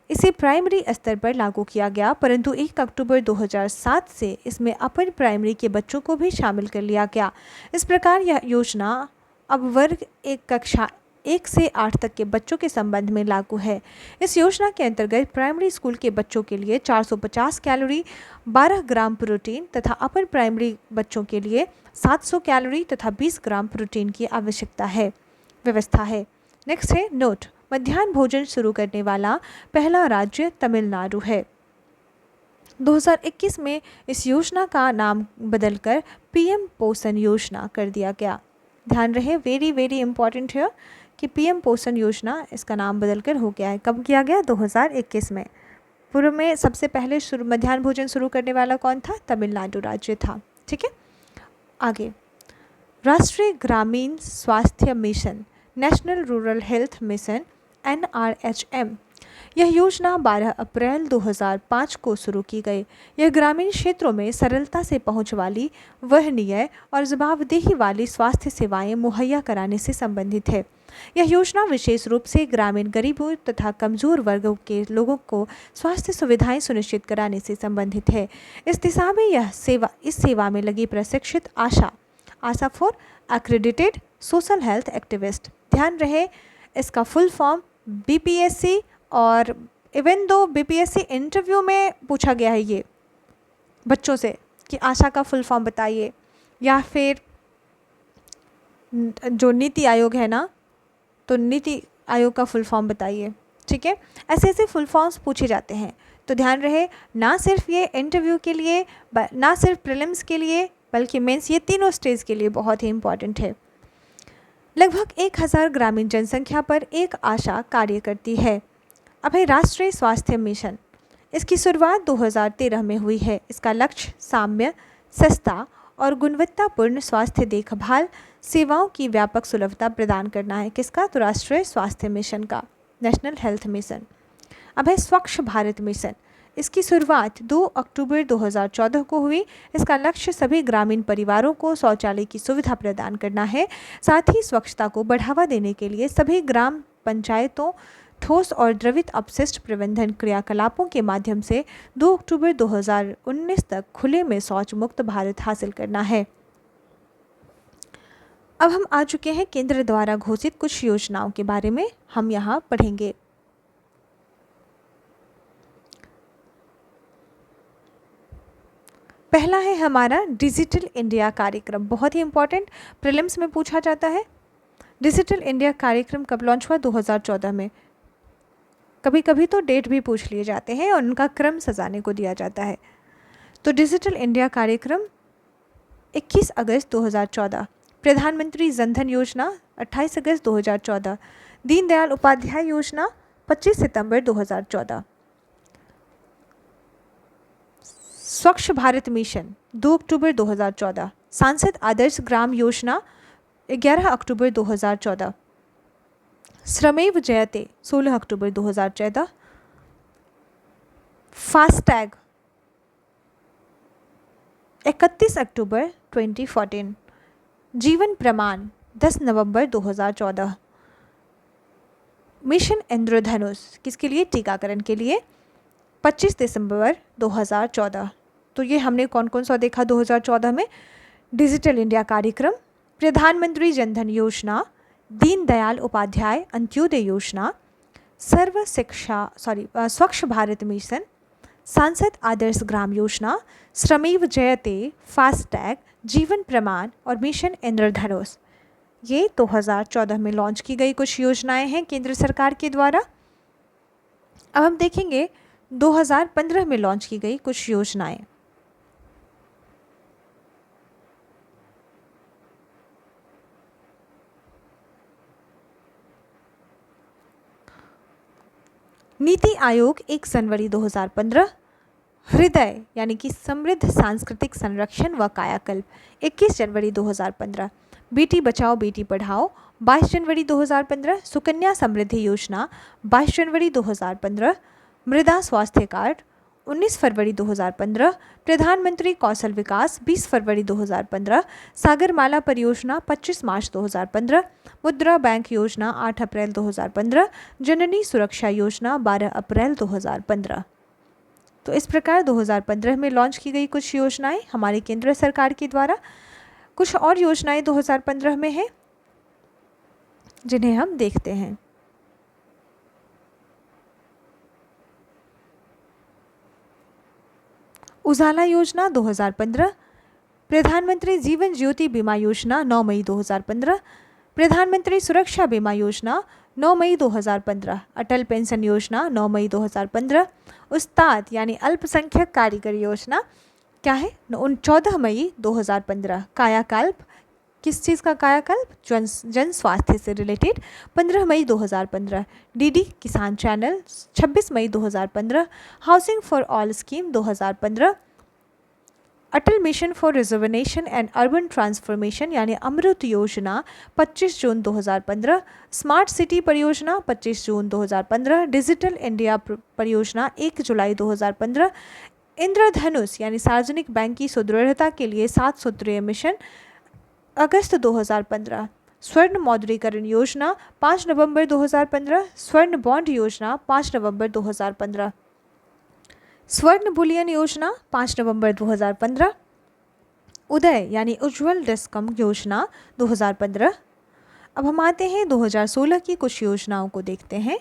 इसे प्राइमरी स्तर पर लागू किया गया, परंतु 1 अक्टूबर 2007 से इसमें अपर प्राइमरी के बच्चों को भी शामिल कर लिया गया। इस प्रकार यह योजना अब वर्ग 1 कक्षा 1 से 8 तक के बच्चों के संबंध में लागू है। इस योजना के अंतर्गत प्राइमरी स्कूल के बच्चों के लिए 450 कैलोरी, 12 ग्राम प्रोटीन तथा अपर प्राइमरी बच्चों के लिए 700 कैलोरी तथा 20 ग्राम प्रोटीन की व्यवस्था है। नेक्स्ट है नोट, मध्याह्न भोजन शुरू करने वाला पहला राज्य तमिलनाडु है। 2021 में इस योजना का नाम बदलकर पीएम पोषण योजना कर दिया गया। ध्यान रहे, वेरी वेरी इंपॉर्टेंट है कि पीएम पोषण योजना इसका नाम बदलकर हो गया है। कब किया गया? 2021 में। पूर्व में सबसे पहले मध्याह्न भोजन शुरू करने वाला कौन था? तमिलनाडु राज्य था। ठीक है, आगे राष्ट्रीय ग्रामीण स्वास्थ्य mission, national rural health mission NRHM। यह योजना 12 अप्रैल 2005 को शुरू की गई। यह ग्रामीण क्षेत्रों में सरलता से पहुंच वाली, वहनीय और जवाबदेही वाली स्वास्थ्य सेवाएं मुहैया कराने से संबंधित है। यह योजना विशेष रूप से ग्रामीण गरीबों तथा कमजोर वर्गों के लोगों को स्वास्थ्य सुविधाएं सुनिश्चित कराने से संबंधित है। इस दिशा में इस सेवा में लगी प्रशिक्षित ASHA for accredited social health activist. ध्यान रहे, इसका फुल फॉर्म BPSC, और इवन दो BPSC इंटरव्यू में पूछा गया है ये बच्चों से कि आशा का फुल फॉर्म बताइए, या फिर जो नीति आयोग है ना, तो नीति आयोग का फुल फॉर्म बताइए। ठीक है, ऐसे ऐसे फुल फॉर्म्स पूछे जाते हैं। तो ध्यान रहे, ना सिर्फ ये इंटरव्यू के लिए, ना सिर्फ प्रीलिम्स के लिए, बल्कि मेंस, ये तीनों स्टेज के लिए बहुत ही इंपॉर्टेंट है। लगभग 1000 ग्रामीण जनसंख्या पर एक आशा कार्य करती है। अब है राष्ट्रीय स्वास्थ्य मिशन। इसकी शुरुआत 2013 में हुई है। इसका लक्ष्य साम्य, सस्ता और गुणवत्तापूर्ण स्वास्थ्य देखभाल सेवाओं की व्यापक सुलभता प्रदान करना है। किसका? तो राष्ट्रीय स्वास्थ्य मिशन का, नेशनल हेल्थ मिशन। अब है स्वच्छ भारत मिशन। इसकी शुरुआत 2 अक्टूबर 2014 को हुई। इसका लक्ष्य सभी ग्रामीण परिवारों को शौचालय की सुविधा प्रदान करना है। साथ ही स्वच्छता को बढ़ावा देने के लिए सभी ग्राम पंचायतों ठोस और द्रवित अपशिष्ट प्रबंधन क्रियाकलापों के माध्यम से 2 अक्टूबर 2019 तक खुले में शौच मुक्त भारत हासिल करना है। अब हम आ चुके हैं केंद्र द्वारा घोषित कुछ योजनाओं के बारे में, हम यहाँ पढ़ेंगे। पहला है हमारा डिजिटल इंडिया कार्यक्रम, बहुत ही इंपॉर्टेंट, प्रीलिम्स में पूछा जाता है। डिजिटल इंडिया कार्यक्रम कब लॉन्च हुआ? 2014 में। कभी कभी तो डेट भी पूछ लिए जाते हैं और उनका क्रम सजाने को दिया जाता है। तो डिजिटल इंडिया कार्यक्रम 21 अगस्त 2014, प्रधानमंत्री जनधन योजना 28 अगस्त 2014, दीनदयाल उपाध्याय योजना 25 सितंबर 2014, स्वच्छ भारत मिशन 2 अक्टूबर 2014, सांसद आदर्श ग्राम योजना 11 अक्टूबर 2014, श्रमेव जयते 16 अक्टूबर 2014, फास्टैग 31 अक्टूबर 2014। जीवन प्रमाण 10 नवंबर 2014। मिशन इंद्रधनुष किसके लिए? टीकाकरण के लिए 25 दिसंबर 2014। तो ये हमने कौन कौन सा देखा 2014 में? डिजिटल इंडिया कार्यक्रम, प्रधानमंत्री जनधन योजना, दीनदयाल उपाध्याय अंत्योदय योजना, स्वच्छ भारत मिशन, सांसद आदर्श ग्राम योजना, श्रमेव जयते, फास्टैग, जीवन प्रमाण और मिशन इंद्रधनुष। ये 2014 में लॉन्च की गई कुछ योजनाएं हैं केंद्र सरकार के द्वारा। अब हम देखेंगे 2015 में लॉन्च की गई कुछ योजनाएं। नीति आयोग 1 जनवरी 2015। हृदय यानी कि समृद्ध सांस्कृतिक संरक्षण व कायाकल्प 21 जनवरी 2015। बेटी बचाओ बेटी पढ़ाओ 22 जनवरी 2015। सुकन्या समृद्धि योजना 22 जनवरी 2015। मृदा स्वास्थ्य कार्ड 19 फरवरी 2015। प्रधानमंत्री कौशल विकास 20 फरवरी 2015। सागरमाला परियोजना 25 मार्च 2015। मुद्रा बैंक योजना 8 अप्रैल 2015। जननी सुरक्षा योजना 12 अप्रैल 2015। तो इस प्रकार 2015 में लॉन्च की गई कुछ योजनाएं हमारे केंद्र सरकार के द्वारा। कुछ और योजनाएं 2015 में हैं जिन्हें हम देखते हैं। उजाला योजना 2015। प्रधानमंत्री जीवन ज्योति बीमा योजना 9 मई 2015। प्रधानमंत्री सुरक्षा बीमा योजना 9 मई 2015। अटल पेंशन योजना 9 मई 2015। उस्ताद यानी अल्पसंख्यक कारीगर योजना क्या है? 14 मई 2015। कायाकल्प किस चीज़ का कायाकल्प? जन स्वास्थ्य से रिलेटेड 15 मई 2015। डीडी किसान चैनल 26 मई 2015। Housing for all scheme 2015। Atal mission for reservation and urban transformation यानी अमृत योजना 25 जून 2015। स्मार्ट सिटी परियोजना 25 जून 2015। डिजिटल इंडिया परियोजना 1 जुलाई 2015। इंद्रधनुष यानी सार्वजनिक बैंक की सुदृढ़ता के लिए 7 सूत्रीय मिशन अगस्त 2015। स्वर्ण मौद्रीकरण योजना 5 नवंबर 2015। स्वर्ण बॉन्ड योजना 5 नवंबर 2015। स्वर्ण बुलियन योजना 5 नवंबर 2015। उदय यानी उज्ज्वल डिस्कम योजना 2015। अब हम आते हैं 2016 की कुछ योजनाओं को देखते हैं।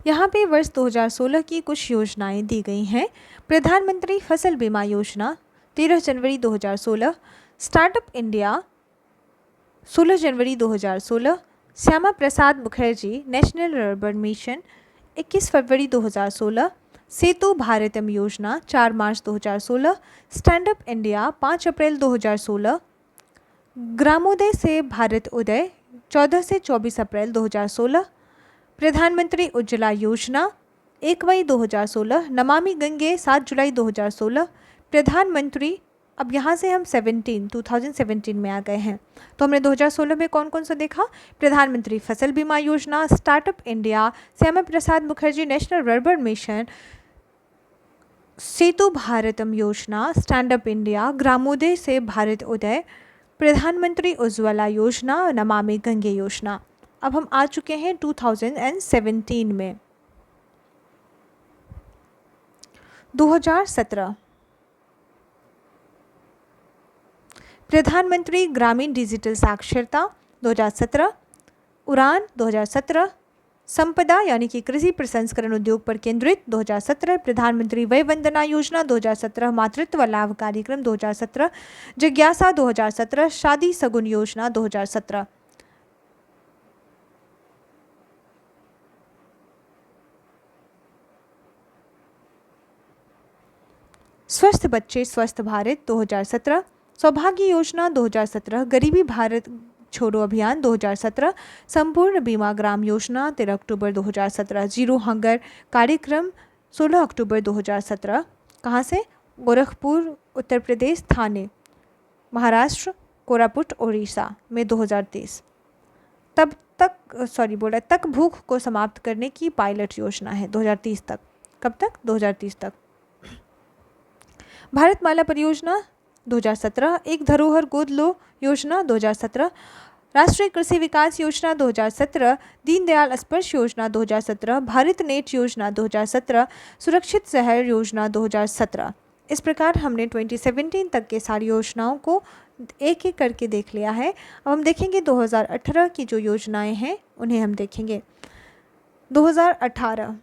यहाँ पे वर्ष 2016 की कुछ योजनाएं दी गई हैं। प्रधानमंत्री फसल बीमा योजना 13 जनवरी 2016। स्टार्टअप इंडिया 16 जनवरी 2016। Shyama Prasad Mukherjee national urban mission 21 फरवरी 2016। सेतु भारतम योजना 4 मार्च 2016। स्टैंडअप इंडिया 5 अप्रैल 2016। ग्रामोदय से भारत उदय 14 से 24 अप्रैल 2016। प्रधानमंत्री उज्ज्वला योजना 1 मई 2016। नमामि गंगे 7 जुलाई 2016। प्रधानमंत्री, अब यहाँ से हम 2017 में आ गए हैं। तो हमने 2016 में कौन कौन सा देखा? प्रधानमंत्री फसल बीमा योजना, startup India, Shyama Prasad Mukherjee national urban mission, Setu Bharatam योजना, स्टैंडअप इंडिया, ग्रामोदय से भारत उदय, प्रधानमंत्री उज्ज्वला योजना, नमामि गंगे योजना। अब हम आ चुके हैं 2017 में। 2017 प्रधानमंत्री ग्रामीण डिजिटल साक्षरता 2017। उड़ान 2017। संपदा यानी कि कृषि प्रसंस्करण उद्योग पर केंद्रित 2017। प्रधानमंत्री वय वंदना योजना 2017। मातृत्व लाभ कार्यक्रम 2017। जिज्ञासा 2017। शादी सगुन योजना 2017। स्वस्थ बच्चे स्वस्थ भारत 2017। सौभाग्य योजना 2017। गरीबी भारत छोड़ो अभियान 2017। संपूर्ण बीमा ग्राम योजना 13 अक्टूबर 2017। जीरो हंगर कार्यक्रम 16 अक्टूबर 2017। कहाँ से? गोरखपुर उत्तर प्रदेश, थाने महाराष्ट्र, कोरापुट ओडिशा में 2023। तक भूख को समाप्त करने की पायलट योजना है 2030 तक। कब तक? 2030 तक। भारतमाला परियोजना 2017, एक धरोहर गोद लो योजना 2017, राष्ट्रीय कृषि विकास योजना 2017, दीनदयाल स्पर्श योजना 2017, भारत नेट योजना 2017, सुरक्षित शहर योजना 2017। इस प्रकार हमने 2017 तक के सारी योजनाओं को एक एक करके देख लिया है। अब हम देखेंगे 2018 की जो योजनाएं हैं उन्हें हम देखेंगे। 2018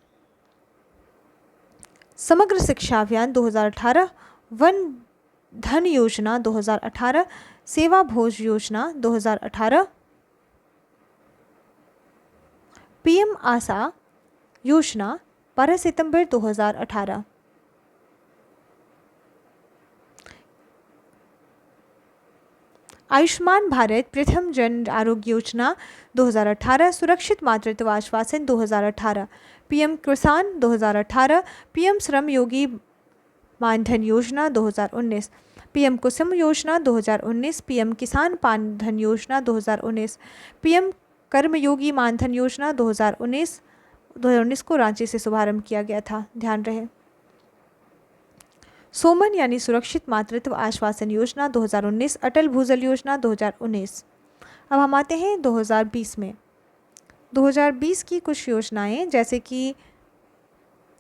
समग्र शिक्षा अभियान 2018, वन धन योजना 2018, सेवा भोज योजना 2018, पीएम आशा योजना 12 सितंबर 2018, आयुष्मान भारत प्रथम जन आरोग्य योजना 2018, सुरक्षित मातृत्व आश्वासन 2018, पीएम किसान 2018, पीएम श्रम योगी मानधन योजना 2019, पीएम कुसुम योजना 2019, पीएम किसान पानधन योजना 2019, पीएम कर्मयोगी मानधन योजना 2019 को रांची से शुभारंभ किया गया था, ध्यान रहे। सोमन यानी सुरक्षित मातृत्व आश्वासन योजना 2019, अटल भूजल योजना 2019। अब हम आते हैं 2020 में। 2020 की कुछ योजनाएं जैसे कि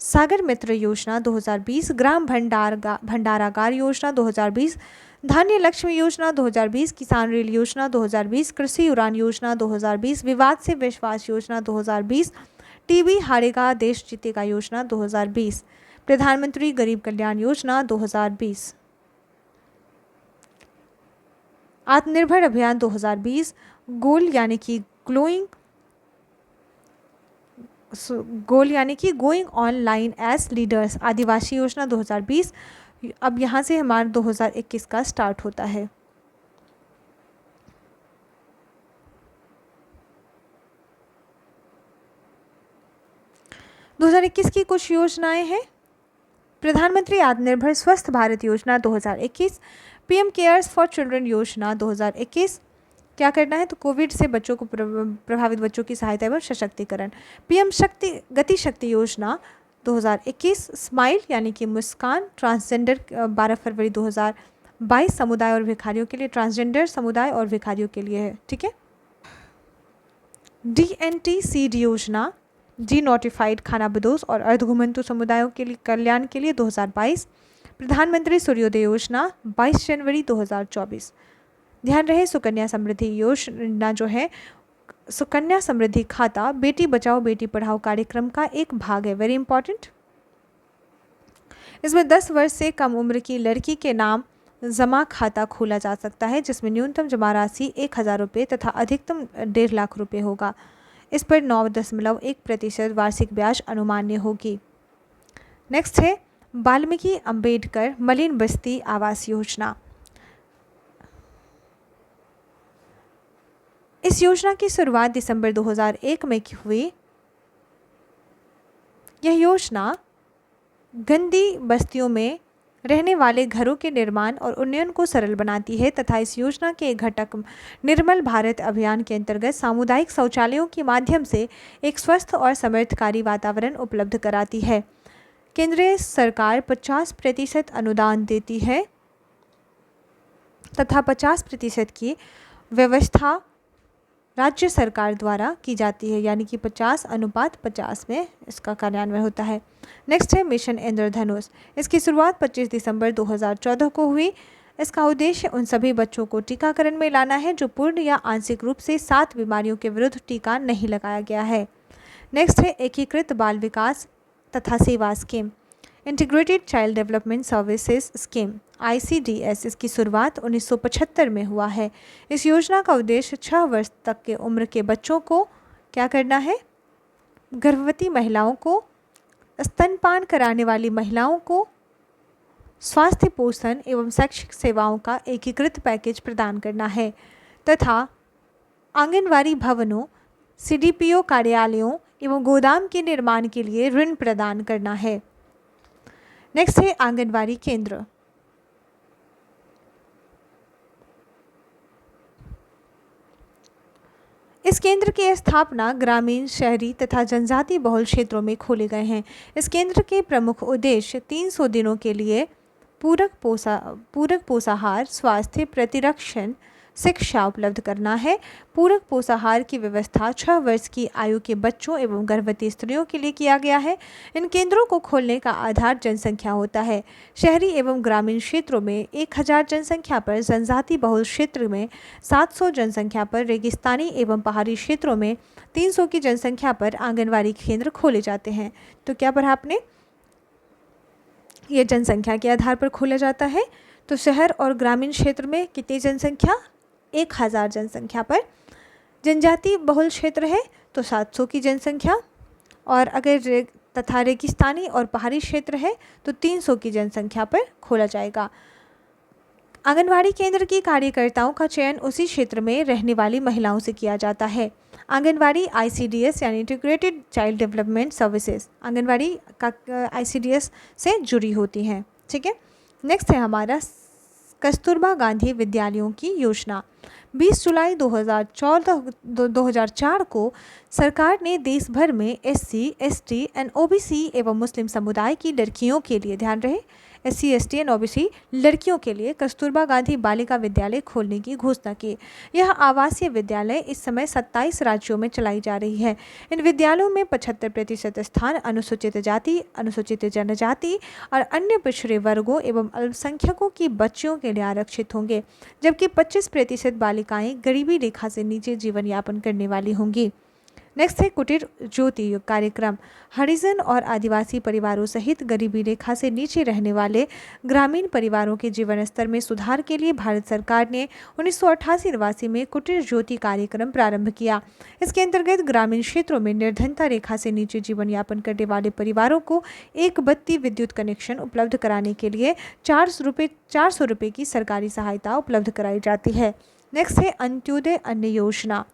सागर मित्र योजना 2020, ग्राम भंडारागार योजना 2020, धान्य लक्ष्मी योजना 2020, किसान रेल योजना 2020, कृषि उड़ान योजना 2020, विवाद से विश्वास योजना 2020, टीबी हारेगा देश जीतेगा योजना 2020, प्रधानमंत्री गरीब कल्याण योजना 2020, आत्मनिर्भर अभियान 2020, गोल यानी कि गोइंग ऑनलाइन एज लीडर्स आदिवासी योजना 2020। अब यहाँ से हमारा 2021 का स्टार्ट होता है। दो 2021 की कुछ योजनाएं हैं। प्रधानमंत्री आत्मनिर्भर स्वस्थ भारत योजना 2021, पीएम केयर्स फॉर चिल्ड्रन योजना 2021। क्या करना है? तो कोविड से बच्चों को प्रभावित बच्चों की सहायता एवं सशक्तिकरण। पीएम गति शक्ति योजना 2021, स्माइल यानी कि मुस्कान ट्रांसजेंडर 12 फरवरी 2022 समुदाय और भिखारियों के लिए, ट्रांसजेंडर समुदाय और भिखारियों के लिए है, ठीक है। DNT सीड योजना, डी नोटिफाइड खानाबदोश और अर्धघुमंतु समुदायों के लिए कल्याण के लिए 2022। प्रधानमंत्री सूर्योदय योजना 22 जनवरी 2024। ध्यान रहे सुकन्या समृद्धि योजना जो है, सुकन्या समृद्धि खाता बेटी बचाओ बेटी पढ़ाओ कार्यक्रम का एक भाग है, वेरी इंपॉर्टेंट। इसमें 10 वर्ष से कम उम्र की लड़की के नाम जमा खाता खोला जा सकता है, जिसमें न्यूनतम जमा राशि 1000 रुपये तथा अधिकतम 1.5 लाख रुपये होगा। इस पर 9.1% वार्षिक ब्याज अनुमान्य होगी। नेक्स्ट है वाल्मीकि अंबेडकर मलिन बस्ती आवास योजना। इस योजना की शुरुआत दिसंबर 2001 में हुई। यह योजना गंदी बस्तियों में रहने वाले घरों के निर्माण और उन्नयन को सरल बनाती है तथा इस योजना के घटक निर्मल भारत अभियान के अंतर्गत सामुदायिक शौचालयों के माध्यम से एक स्वस्थ और समृद्धकारी वातावरण उपलब्ध कराती है। केंद्रीय सरकार 50% अनुदान देती है तथा 50% की व्यवस्था राज्य सरकार द्वारा की जाती है, यानी कि 50:50 में इसका कार्यान्वयन होता है। नेक्स्ट है मिशन इंद्रधनुष। इसकी शुरुआत 25 दिसंबर 2014 को हुई। इसका उद्देश्य उन सभी बच्चों को टीकाकरण में लाना है जो पूर्ण या आंशिक रूप से 7 बीमारियों के विरुद्ध टीका नहीं लगाया गया है। नेक्स्ट है एकीकृत बाल विकास तथा सेवा scheme, integrated child development services scheme ICDS। इसकी शुरुआत 1975 में हुआ है। इस योजना का उद्देश्य 6 वर्ष तक के उम्र के बच्चों को क्या करना है? गर्भवती महिलाओं को, स्तनपान कराने वाली महिलाओं को स्वास्थ्य पोषण एवं शैक्षिक सेवाओं का एकीकृत पैकेज प्रदान करना है तथा आंगनवाड़ी भवनों, CDPO कार्यालयों एवं गोदाम के निर्माण के लिए ऋण प्रदान करना है। नेक्स्ट है आंगनवाड़ी केंद्र। इस केंद्र की स्थापना ग्रामीण, शहरी तथा जनजाति बहुल क्षेत्रों में खोले गए हैं। इस केंद्र के प्रमुख उद्देश्य 300 दिनों के लिए पूरक पोषाहार, स्वास्थ्य, प्रतिरक्षण, शिक्षा उपलब्ध करना है। पूरक पोषाहार की व्यवस्था 6 वर्ष की आयु के बच्चों एवं गर्भवती स्त्रियों के लिए किया गया है। इन केंद्रों को खोलने का आधार जनसंख्या होता है। शहरी एवं ग्रामीण क्षेत्रों में 1000 जनसंख्या पर, जनजाति बहुल क्षेत्र में 700 जनसंख्या पर, रेगिस्तानी एवं पहाड़ी क्षेत्रों में 300 की जनसंख्या पर आंगनवाड़ी केंद्र खोले जाते हैं। तो क्या पढ़ा आपने? ये जनसंख्या के आधार पर खोला जाता है। तो शहर और ग्रामीण क्षेत्र में कितनी जनसंख्या? 1000 जनसंख्या पर। जनजाति बहुल क्षेत्र है तो 700 की जनसंख्या, और अगर रेगिस्तानी और पहाड़ी क्षेत्र है तो 300 की जनसंख्या पर खोला जाएगा। आंगनवाड़ी केंद्र की कार्यकर्ताओं का चयन उसी क्षेत्र में रहने वाली महिलाओं से किया जाता है। आंगनवाड़ी ICDS यानी integrated child development services, anganwadi का ICDS से जुड़ी होती हैं। ठीक है। नेक्स्ट है हमारा कस्तूरबा गांधी विद्यालयों की योजना। 20 जुलाई 2004 को सरकार ने देश भर में SC, ST एंड OBC एवं मुस्लिम समुदाय की लड़कियों के लिए, ध्यान रहे, SC, ST एंड OBC लड़कियों के लिए कस्तूरबा गांधी बालिका विद्यालय खोलने की घोषणा की। यह आवासीय विद्यालय इस समय 27 राज्यों में चलाई जा रही है। इन विद्यालयों में 75% स्थान अनुसूचित जाति, अनुसूचित जनजाति और अन्य पिछड़े वर्गों एवं अल्पसंख्यकों की बच्चियों के लिए आरक्षित होंगे, जबकि 25% बालिकाएं गरीबी रेखा से नीचे जीवन यापन करने वाली होंगी। नेक्स्ट है कुटीर ज्योति कार्यक्रम। हरिजन और आदिवासी परिवारों सहित गरीबी रेखा से नीचे रहने वाले ग्रामीण परिवारों के जीवन स्तर में सुधार के लिए भारत सरकार ने 1988 में कुटीर ज्योति कार्यक्रम प्रारंभ किया। इसके अंतर्गत ग्रामीण क्षेत्रों में निर्धनता रेखा से नीचे जीवन यापन करने वाले परिवारों को एक बत्ती विद्युत कनेक्शन उपलब्ध कराने के लिए 400 रुपये की सरकारी सहायता उपलब्ध कराई जाती है। नेक्स्ट है अंत्योदय अन्न योजना।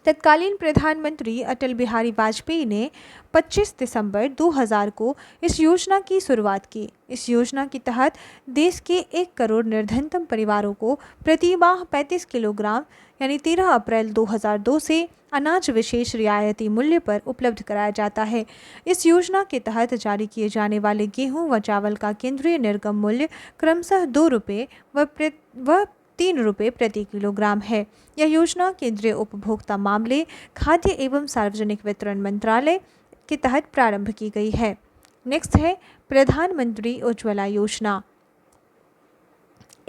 तत्कालीन प्रधानमंत्री अटल बिहारी वाजपेयी ने 25 दिसंबर 2000 को इस योजना की शुरुआत की। इस योजना के तहत देश के 1 करोड़ निर्धनतम परिवारों को प्रति माह 35 किलोग्राम यानी 13 अप्रैल 2002 से अनाज विशेष रियायती मूल्य पर उपलब्ध कराया जाता है। इस योजना के तहत जारी किए जाने वाले गेहूं व चावल का केंद्रीय निर्गम मूल्य क्रमशः 2 रुपये व 3 रुपये प्रति किलोग्राम है। यह योजना केंद्रीय उपभोक्ता मामले, खाद्य एवं सार्वजनिक वितरण मंत्रालय के तहत प्रारंभ की गई है। नेक्स्ट है प्रधानमंत्री उज्ज्वला योजना।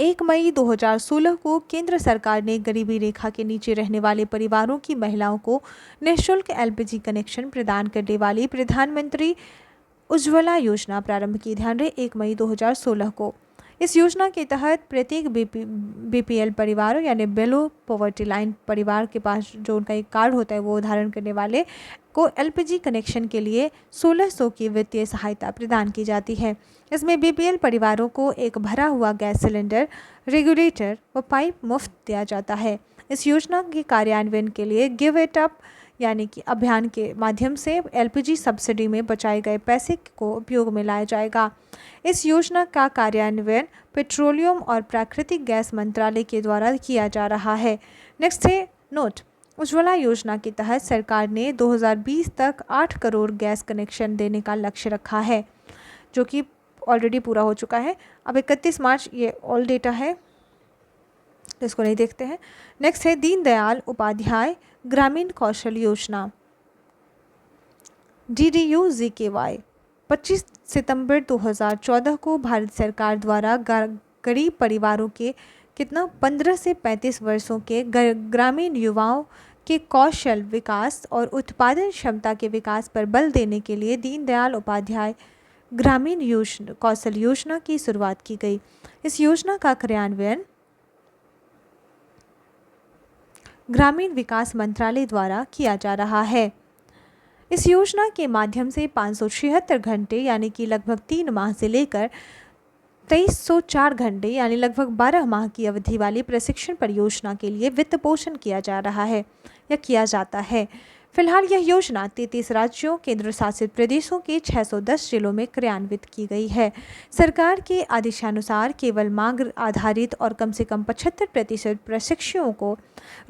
1 मई 2016 को केंद्र सरकार ने गरीबी रेखा के नीचे रहने वाले परिवारों की महिलाओं को निःशुल्क LPG कनेक्शन प्रदान करने वाली प्रधानमंत्री उज्ज्वला योजना प्रारंभ की। ध्यान रहे 1 मई 2016 को। इस योजना के तहत प्रत्येक BPL परिवारों यानी बिलो पॉवर्टी लाइन परिवार के पास जो उनका एक कार्ड होता है वो धारण करने वाले को LPG कनेक्शन के लिए 1600 की वित्तीय सहायता प्रदान की जाती है। इसमें BPL परिवारों को एक भरा हुआ गैस सिलेंडर, रेगुलेटर व पाइप मुफ्त दिया जाता है। इस योजना के कार्यान्वयन के लिए गिव इट अप यानी कि अभियान के माध्यम से LPG सब्सिडी में बचाए गए पैसे को उपयोग में लाया जाएगा। इस योजना का कार्यान्वयन पेट्रोलियम और प्राकृतिक गैस मंत्रालय के द्वारा किया जा रहा है। नेक्स्ट है नोट। उज्ज्वला योजना के तहत सरकार ने 2020 तक 8 करोड़ गैस कनेक्शन देने का लक्ष्य रखा है, जो कि ऑलरेडी पूरा हो चुका है। अब 31 मार्च ये ऑल डेटा है, तो इसको नहीं देखते हैं। नेक्स्ट है दीनदयाल उपाध्याय ग्रामीण कौशल योजना DDU-GKY। 25 सितंबर 2014 को भारत सरकार द्वारा गरीब परिवारों के 15 से 35 वर्षों के ग्रामीण युवाओं के कौशल विकास और उत्पादन क्षमता के विकास पर बल देने के लिए दीनदयाल उपाध्याय ग्रामीण कौशल योजना की शुरुआत की गई। इस योजना का क्रियान्वयन ग्रामीण विकास मंत्रालय द्वारा किया जा रहा है। इस योजना के माध्यम से 576 घंटे यानी कि लगभग 3 माह से लेकर 2304 घंटे यानी लगभग 12 माह की अवधि वाली प्रशिक्षण परियोजना के लिए वित्त पोषण किया जा रहा है या किया जाता है। फिलहाल यह योजना 33 राज्यों, केंद्र शासित प्रदेशों के 610 जिलों में क्रियान्वित की गई है। सरकार के आदेशानुसार केवल मांग आधारित और कम से कम 75% प्रशिक्षुओं को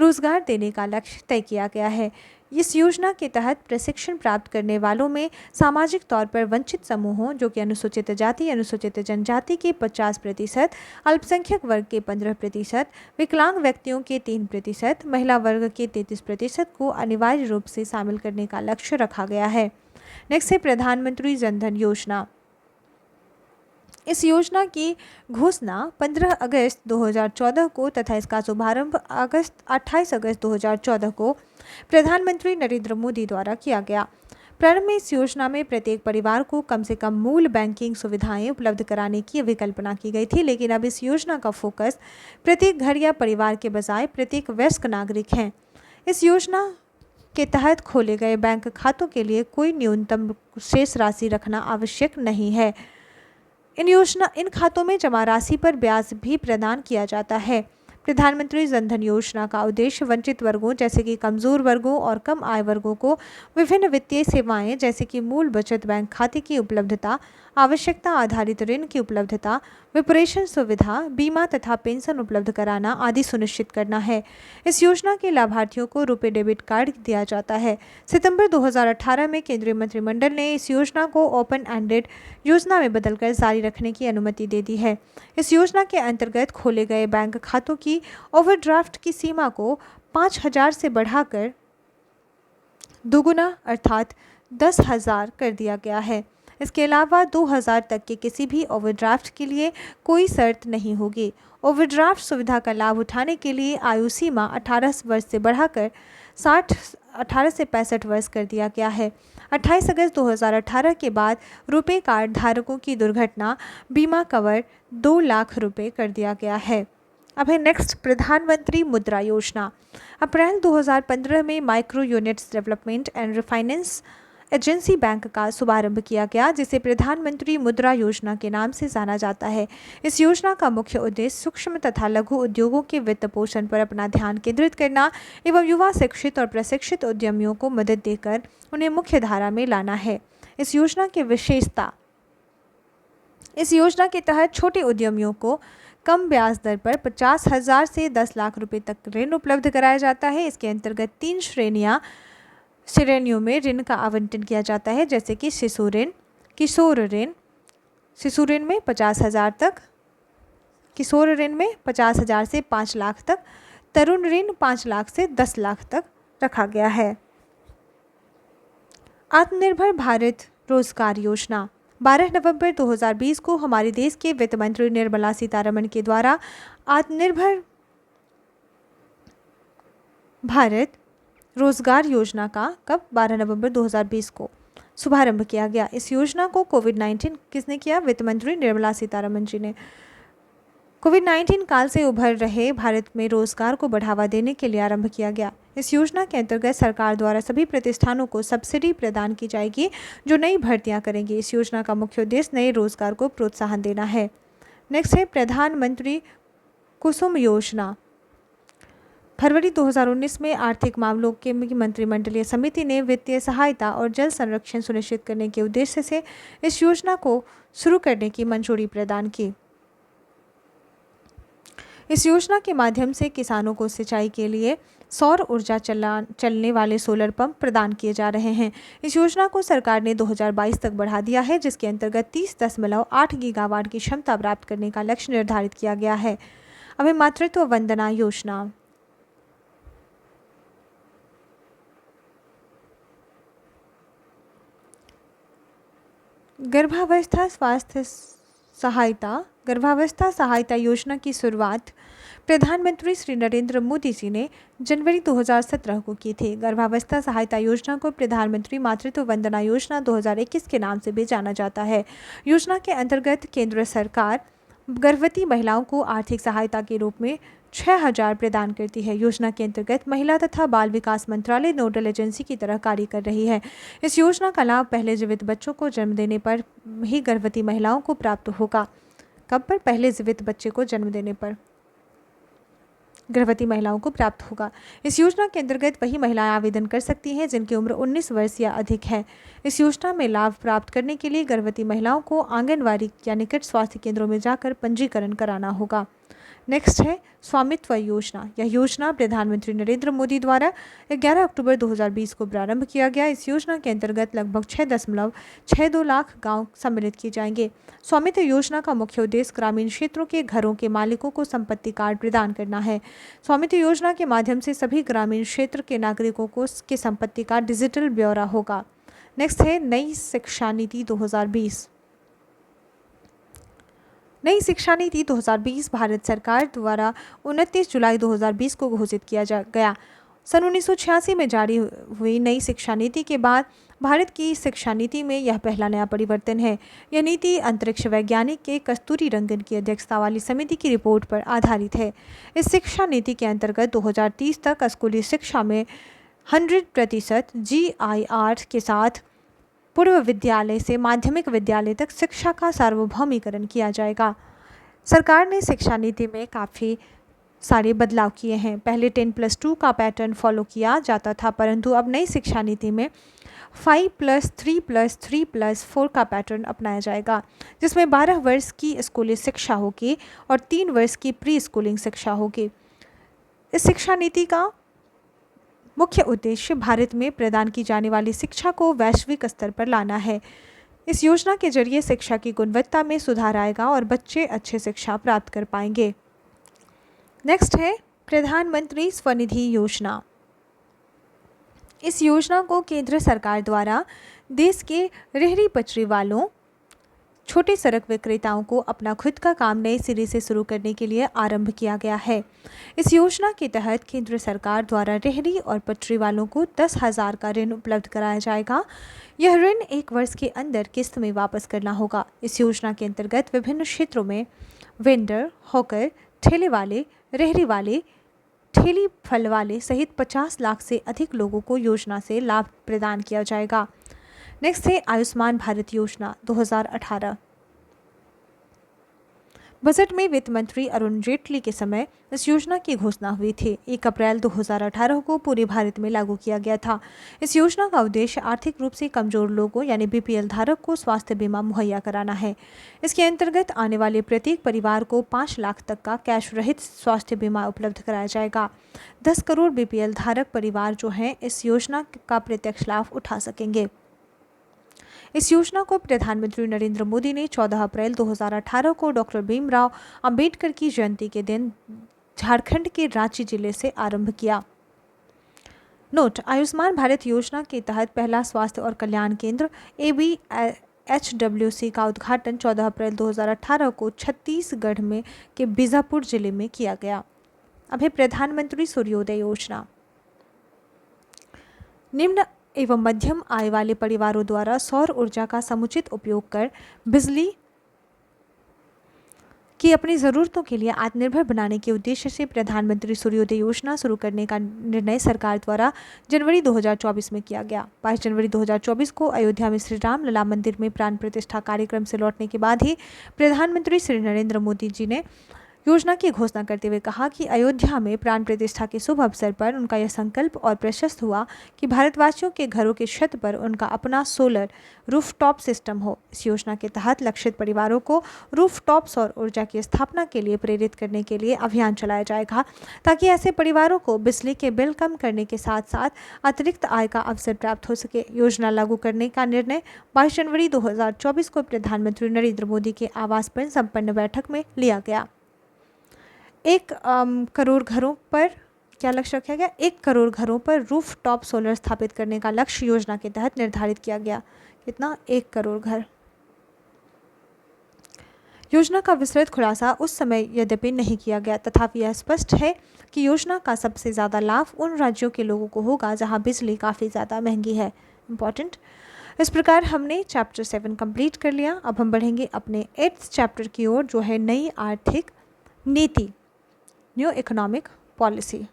रोजगार देने का लक्ष्य तय किया गया है। इस योजना के तहत प्रशिक्षण प्राप्त करने वालों में सामाजिक तौर पर वंचित समूहों, जो कि अनुसूचित जाति, अनुसूचित जनजाति के 50%, अल्पसंख्यक वर्ग के 15%, विकलांग व्यक्तियों के 3%, महिला वर्ग के 33% को अनिवार्य रूप से शामिल करने का लक्ष्य रखा गया है। नेक्स्ट है प्रधानमंत्री जन धन योजना। इस योजना की घोषणा 15 अगस्त 2014 को तथा इसका शुभारंभ 28 अगस्त 2014 को प्रधानमंत्री नरेंद्र मोदी द्वारा किया गया। प्रारंभ में इस योजना में प्रत्येक परिवार को कम से कम मूल बैंकिंग सुविधाएं उपलब्ध कराने की विकल्पना की गई थी, लेकिन अब इस योजना का फोकस प्रत्येक घर या परिवार के बजाय प्रत्येक वयस्क नागरिक है। इस योजना के तहत खोले गए बैंक खातों के लिए कोई न्यूनतम शेष राशि रखना आवश्यक नहीं है। इन खातों में जमा राशि पर ब्याज भी प्रदान किया जाता है। प्रधानमंत्री जन धन योजना का उद्देश्य वंचित वर्गों जैसे कि कमजोर वर्गों और कम आय वर्गों को विभिन्न वित्तीय सेवाएं जैसे कि मूल बचत बैंक खाते की उपलब्धता, आवश्यकता आधारित ऋण की उपलब्धता, विप्रेषण सुविधा, बीमा तथा पेंशन उपलब्ध कराना आदि सुनिश्चित करना है। इस योजना के लाभार्थियों को रुपे डेबिट कार्ड दिया जाता है। सितंबर 2018 में केंद्रीय मंत्रिमंडल ने इस योजना को ओपन एंडेड योजना में बदलकर जारी रखने की अनुमति दे दी है। इस योजना के अंतर्गत खोले गए बैंक खातों की ओवरड्राफ्ट की सीमा को 5,000 से बढ़ाकर दोगुना अर्थात 10,000 कर दिया गया है। इसके अलावा 2,000 तक के किसी भी ओवरड्राफ्ट के लिए कोई शर्त नहीं होगी। ओवरड्राफ्ट सुविधा का लाभ उठाने के लिए आयु सीमा 18 वर्ष से बढ़ाकर 18 से 65 वर्ष कर दिया गया है। 28 अगस्त 2018 के बाद रुपे कार्ड धारकों की दुर्घटना बीमा कवर 2 लाख रुपए कर दिया गया है। अब है नेक्स्ट प्रधानमंत्री मुद्रा योजना। अप्रैल 2015 में micro units development and refinance agency bank का शुभारंभ किया गया, जिसे प्रधानमंत्री मुद्रा योजना के नाम से जाना जाता है। इस योजना का मुख्य उद्देश्य सूक्ष्म तथा लघु उद्योगों के वित्त पोषण पर अपना ध्यान केंद्रित करना एवं युवा शिक्षित और प्रशिक्षित उद्यमियों को मदद देकर उन्हें मुख्य धारा में लाना है। इस योजना की विशेषता, इस योजना के तहत छोटे उद्यमियों को कम ब्याज दर पर 50,000 से 10 लाख रुपए तक ऋण उपलब्ध कराया जाता है। इसके अंतर्गत 3 श्रेणियों में ऋण का आवंटन किया जाता है, जैसे कि शिशु ऋण, किशोर ऋण, शिशु ऋण में 50,000 तक, किशोर ऋण में 50,000 से 5 लाख तक, तरुण ऋण 5 लाख से 10 लाख तक रखा गया है। आत्मनिर्भर भारत रोजगार योजना। 12 नवंबर 2020 को हमारे देश के वित्त मंत्री निर्मला सीतारमण के द्वारा आत्मनिर्भर भारत रोजगार योजना का 12 नवंबर 2020 को शुभारंभ किया गया। इस योजना को कोविड-19 किसने किया? वित्त मंत्री निर्मला सीतारमण जी ने। कोविड-19 काल से उभर रहे भारत में रोजगार को बढ़ावा देने के लिए आरंभ किया गया। इस योजना के अंतर्गत सरकार द्वारा सभी प्रतिष्ठानों को सब्सिडी प्रदान की जाएगी जो नई भर्तियां करेंगे। इस योजना का मुख्य उद्देश्य नए रोजगार को प्रोत्साहन देना है। नेक्स्ट है प्रधानमंत्री कुसुम योजना। फरवरी 2019 में आर्थिक मामलों की मंत्रिमंडलीय समिति ने वित्तीय सहायता और जल संरक्षण सुनिश्चित करने के उद्देश्य से इस योजना को शुरू करने की मंजूरी प्रदान की। इस योजना के माध्यम से किसानों को सिंचाई के लिए सौर ऊर्जा चलने वाले सोलर पंप प्रदान किए जा रहे हैं। इस योजना को सरकार ने 2022 तक बढ़ा दिया है, जिसके अंतर्गत 30.8 गीगावाट की क्षमता प्राप्त करने का लक्ष्य निर्धारित किया गया है। अब है मातृत्व वंदना योजना। गर्भावस्था सहायता योजना की शुरुआत प्रधानमंत्री श्री नरेंद्र मोदी जी ने जनवरी 2017 को की थी। गर्भावस्था सहायता योजना को प्रधानमंत्री मातृत्व वंदना योजना 2021 के नाम से भी जाना जाता है। योजना के अंतर्गत केंद्र सरकार गर्भवती महिलाओं को आर्थिक सहायता के रूप में 6,000 प्रदान करती है। योजना के अंतर्गत महिला तथा बाल विकास मंत्रालय नोडल एजेंसी की तरह कार्य कर रही है। इस योजना का लाभ पहले जीवित बच्चों को जन्म देने पर ही गर्भवती महिलाओं को प्राप्त होगा। कब पर? पहले जीवित बच्चे को जन्म देने पर। गर्भवती महिलाओं को प्राप्त होगा। इस योजना के अंतर्गत वही महिलाएं आवेदन कर सकती हैं जिनकी उम्र 19 वर्ष या अधिक है। इस योजना में लाभ प्राप्त करने के लिए गर्भवती महिलाओं को आंगनवाड़ी या निकट स्वास्थ्य केंद्रों में जाकर पंजीकरण कराना होगा। नेक्स्ट है स्वामित्व योजना। यह योजना प्रधानमंत्री नरेंद्र मोदी द्वारा 11 अक्टूबर 2020 को प्रारंभ किया गया। इस योजना के अंतर्गत लगभग 6.62 लाख गांव सम्मिलित किए जाएंगे। स्वामित्व योजना का मुख्य उद्देश्य ग्रामीण क्षेत्रों के घरों के मालिकों को संपत्ति कार्ड प्रदान करना है। स्वामित्व योजना के माध्यम से सभी ग्रामीण क्षेत्र के नागरिकों को के संपत्ति का डिजिटल ब्यौरा होगा। नेक्स्ट है नई शिक्षा नीति 2020। नई शिक्षा नीति 2020 भारत सरकार द्वारा 29 जुलाई 2020 को घोषित किया गया। सन 1986 में जारी हुई नई शिक्षा नीति के बाद भारत की शिक्षा नीति में यह पहला नया परिवर्तन है। यह नीति अंतरिक्ष वैज्ञानिक के कस्तूरी रंगन की अध्यक्षता वाली समिति की रिपोर्ट पर आधारित है। इस शिक्षा नीति के अंतर्गत 2030 तक स्कूली शिक्षा में 100% GIR के साथ पूर्व विद्यालय से माध्यमिक विद्यालय तक शिक्षा का सार्वभौमिकरण किया जाएगा। सरकार ने शिक्षा नीति में काफ़ी सारे बदलाव किए हैं। पहले 10+2 का पैटर्न फॉलो किया जाता था, परंतु अब नई शिक्षा नीति में 5+3+3+4 का पैटर्न अपनाया जाएगा, जिसमें 12 वर्ष की स्कूली शिक्षा होगी और 3 वर्ष की प्री स्कूलिंग शिक्षा होगी। इस शिक्षा नीति का मुख्य उद्देश्य भारत में प्रदान की जाने वाली शिक्षा को वैश्विक स्तर पर लाना है। इस योजना के जरिए शिक्षा की गुणवत्ता में सुधार आएगा और बच्चे अच्छे शिक्षा प्राप्त कर पाएंगे। नेक्स्ट है प्रधानमंत्री स्वनिधि योजना। इस योजना को केंद्र सरकार द्वारा देश के रेहड़ी पटरी वालों, छोटे सड़क विक्रेताओं को अपना खुद का काम नए सिरे से शुरू करने के लिए आरंभ किया गया है। इस योजना के तहत केंद्र सरकार द्वारा रेहड़ी और पटरी वालों को 10,000 का ऋण उपलब्ध कराया जाएगा। यह ऋण 1 वर्ष के अंदर किस्त में वापस करना होगा। इस योजना के अंतर्गत विभिन्न क्षेत्रों में वेंडर, हॉकर, ठेले वाले, रेहड़ी वाले, ठेली फल वाले सहित 50 लाख से अधिक लोगों को योजना से लाभ प्रदान किया जाएगा। नेक्स्ट है आयुष्मान भारत योजना 2018। बजट में वित्त मंत्री अरुण जेटली के समय इस योजना की घोषणा हुई थी। 1 अप्रैल 2018 को पूरे भारत में लागू किया गया था। इस योजना का उद्देश्य आर्थिक रूप से कमजोर लोगों यानी BPL धारक को स्वास्थ्य बीमा मुहैया कराना है। इसके अंतर्गत आने वाले प्रत्येक परिवार को 5 लाख तक का कैश रहित स्वास्थ्य बीमा उपलब्ध कराया जाएगा। 10 करोड़ BPL धारक परिवार जो हैं इस योजना का प्रत्यक्ष लाभ उठा सकेंगे। इस योजना को प्रधानमंत्री नरेंद्र मोदी ने 14 अप्रैल 2018 को डॉक्टर भीमराव अंबेडकर की जयंती के दिन झारखंड के रांची जिले से आरंभ किया। नोट: आयुष्मान भारत योजना के तहत पहला स्वास्थ्य और कल्याण केंद्र ABHWC का उद्घाटन 14 अप्रैल 2018 को छत्तीसगढ़ में के बीजापुर जिले में किया गया। अब है प्रधानमंत्री सूर्योदय योजना। निम्न एवं मध्यम आय वाले परिवारों द्वारा सौर ऊर्जा का समुचित उपयोग कर बिजली की अपनी ज़रूरतों के लिए आत्मनिर्भर बनाने के उद्देश्य से प्रधानमंत्री सूर्योदय योजना शुरू करने का निर्णय सरकार द्वारा जनवरी 2024 में किया गया। 22 जनवरी 2024 को अयोध्या में श्री राम लला मंदिर में प्राण प्रतिष्ठा कार्यक्रम से लौटने के बाद ही प्रधानमंत्री श्री नरेंद्र मोदी जी ने योजना की घोषणा करते हुए कहा कि अयोध्या में प्राण प्रतिष्ठा के शुभ अवसर पर उनका यह संकल्प और प्रशस्त हुआ कि भारतवासियों के घरों के छत पर उनका अपना सोलर रूफटॉप सिस्टम हो। इस योजना के तहत लक्षित परिवारों को रूफटॉप सौर ऊर्जा की स्थापना के लिए प्रेरित करने के लिए अभियान चलाया जाएगा, ताकि ऐसे परिवारों को बिजली के बिल कम करने के साथ साथ अतिरिक्त आय का अवसर प्राप्त हो सके। योजना लागू करने का निर्णय 22 जनवरी 2024 को प्रधानमंत्री नरेंद्र मोदी के आवास पर संपन्न बैठक में लिया गया। 1 करोड़ घरों पर क्या लक्ष्य रखा गया? 1 करोड़ घरों पर रूफ टॉप सोलर स्थापित करने का लक्ष्य योजना के तहत निर्धारित किया गया। कितना? 1 करोड़ घर। योजना का विस्तृत खुलासा उस समय यद्यपि नहीं किया गया, तथापि यह स्पष्ट है कि योजना का सबसे ज़्यादा लाभ उन राज्यों के लोगों को होगा जहां बिजली काफ़ी ज़्यादा महंगी है। इम्पॉर्टेंट। इस प्रकार हमने चैप्टर 7 कंप्लीट कर लिया। अब हम बढ़ेंगे अपने 8th चैप्टर की ओर, जो है नई आर्थिक नीति, न्यू इकोनॉमिक पॉलिसी।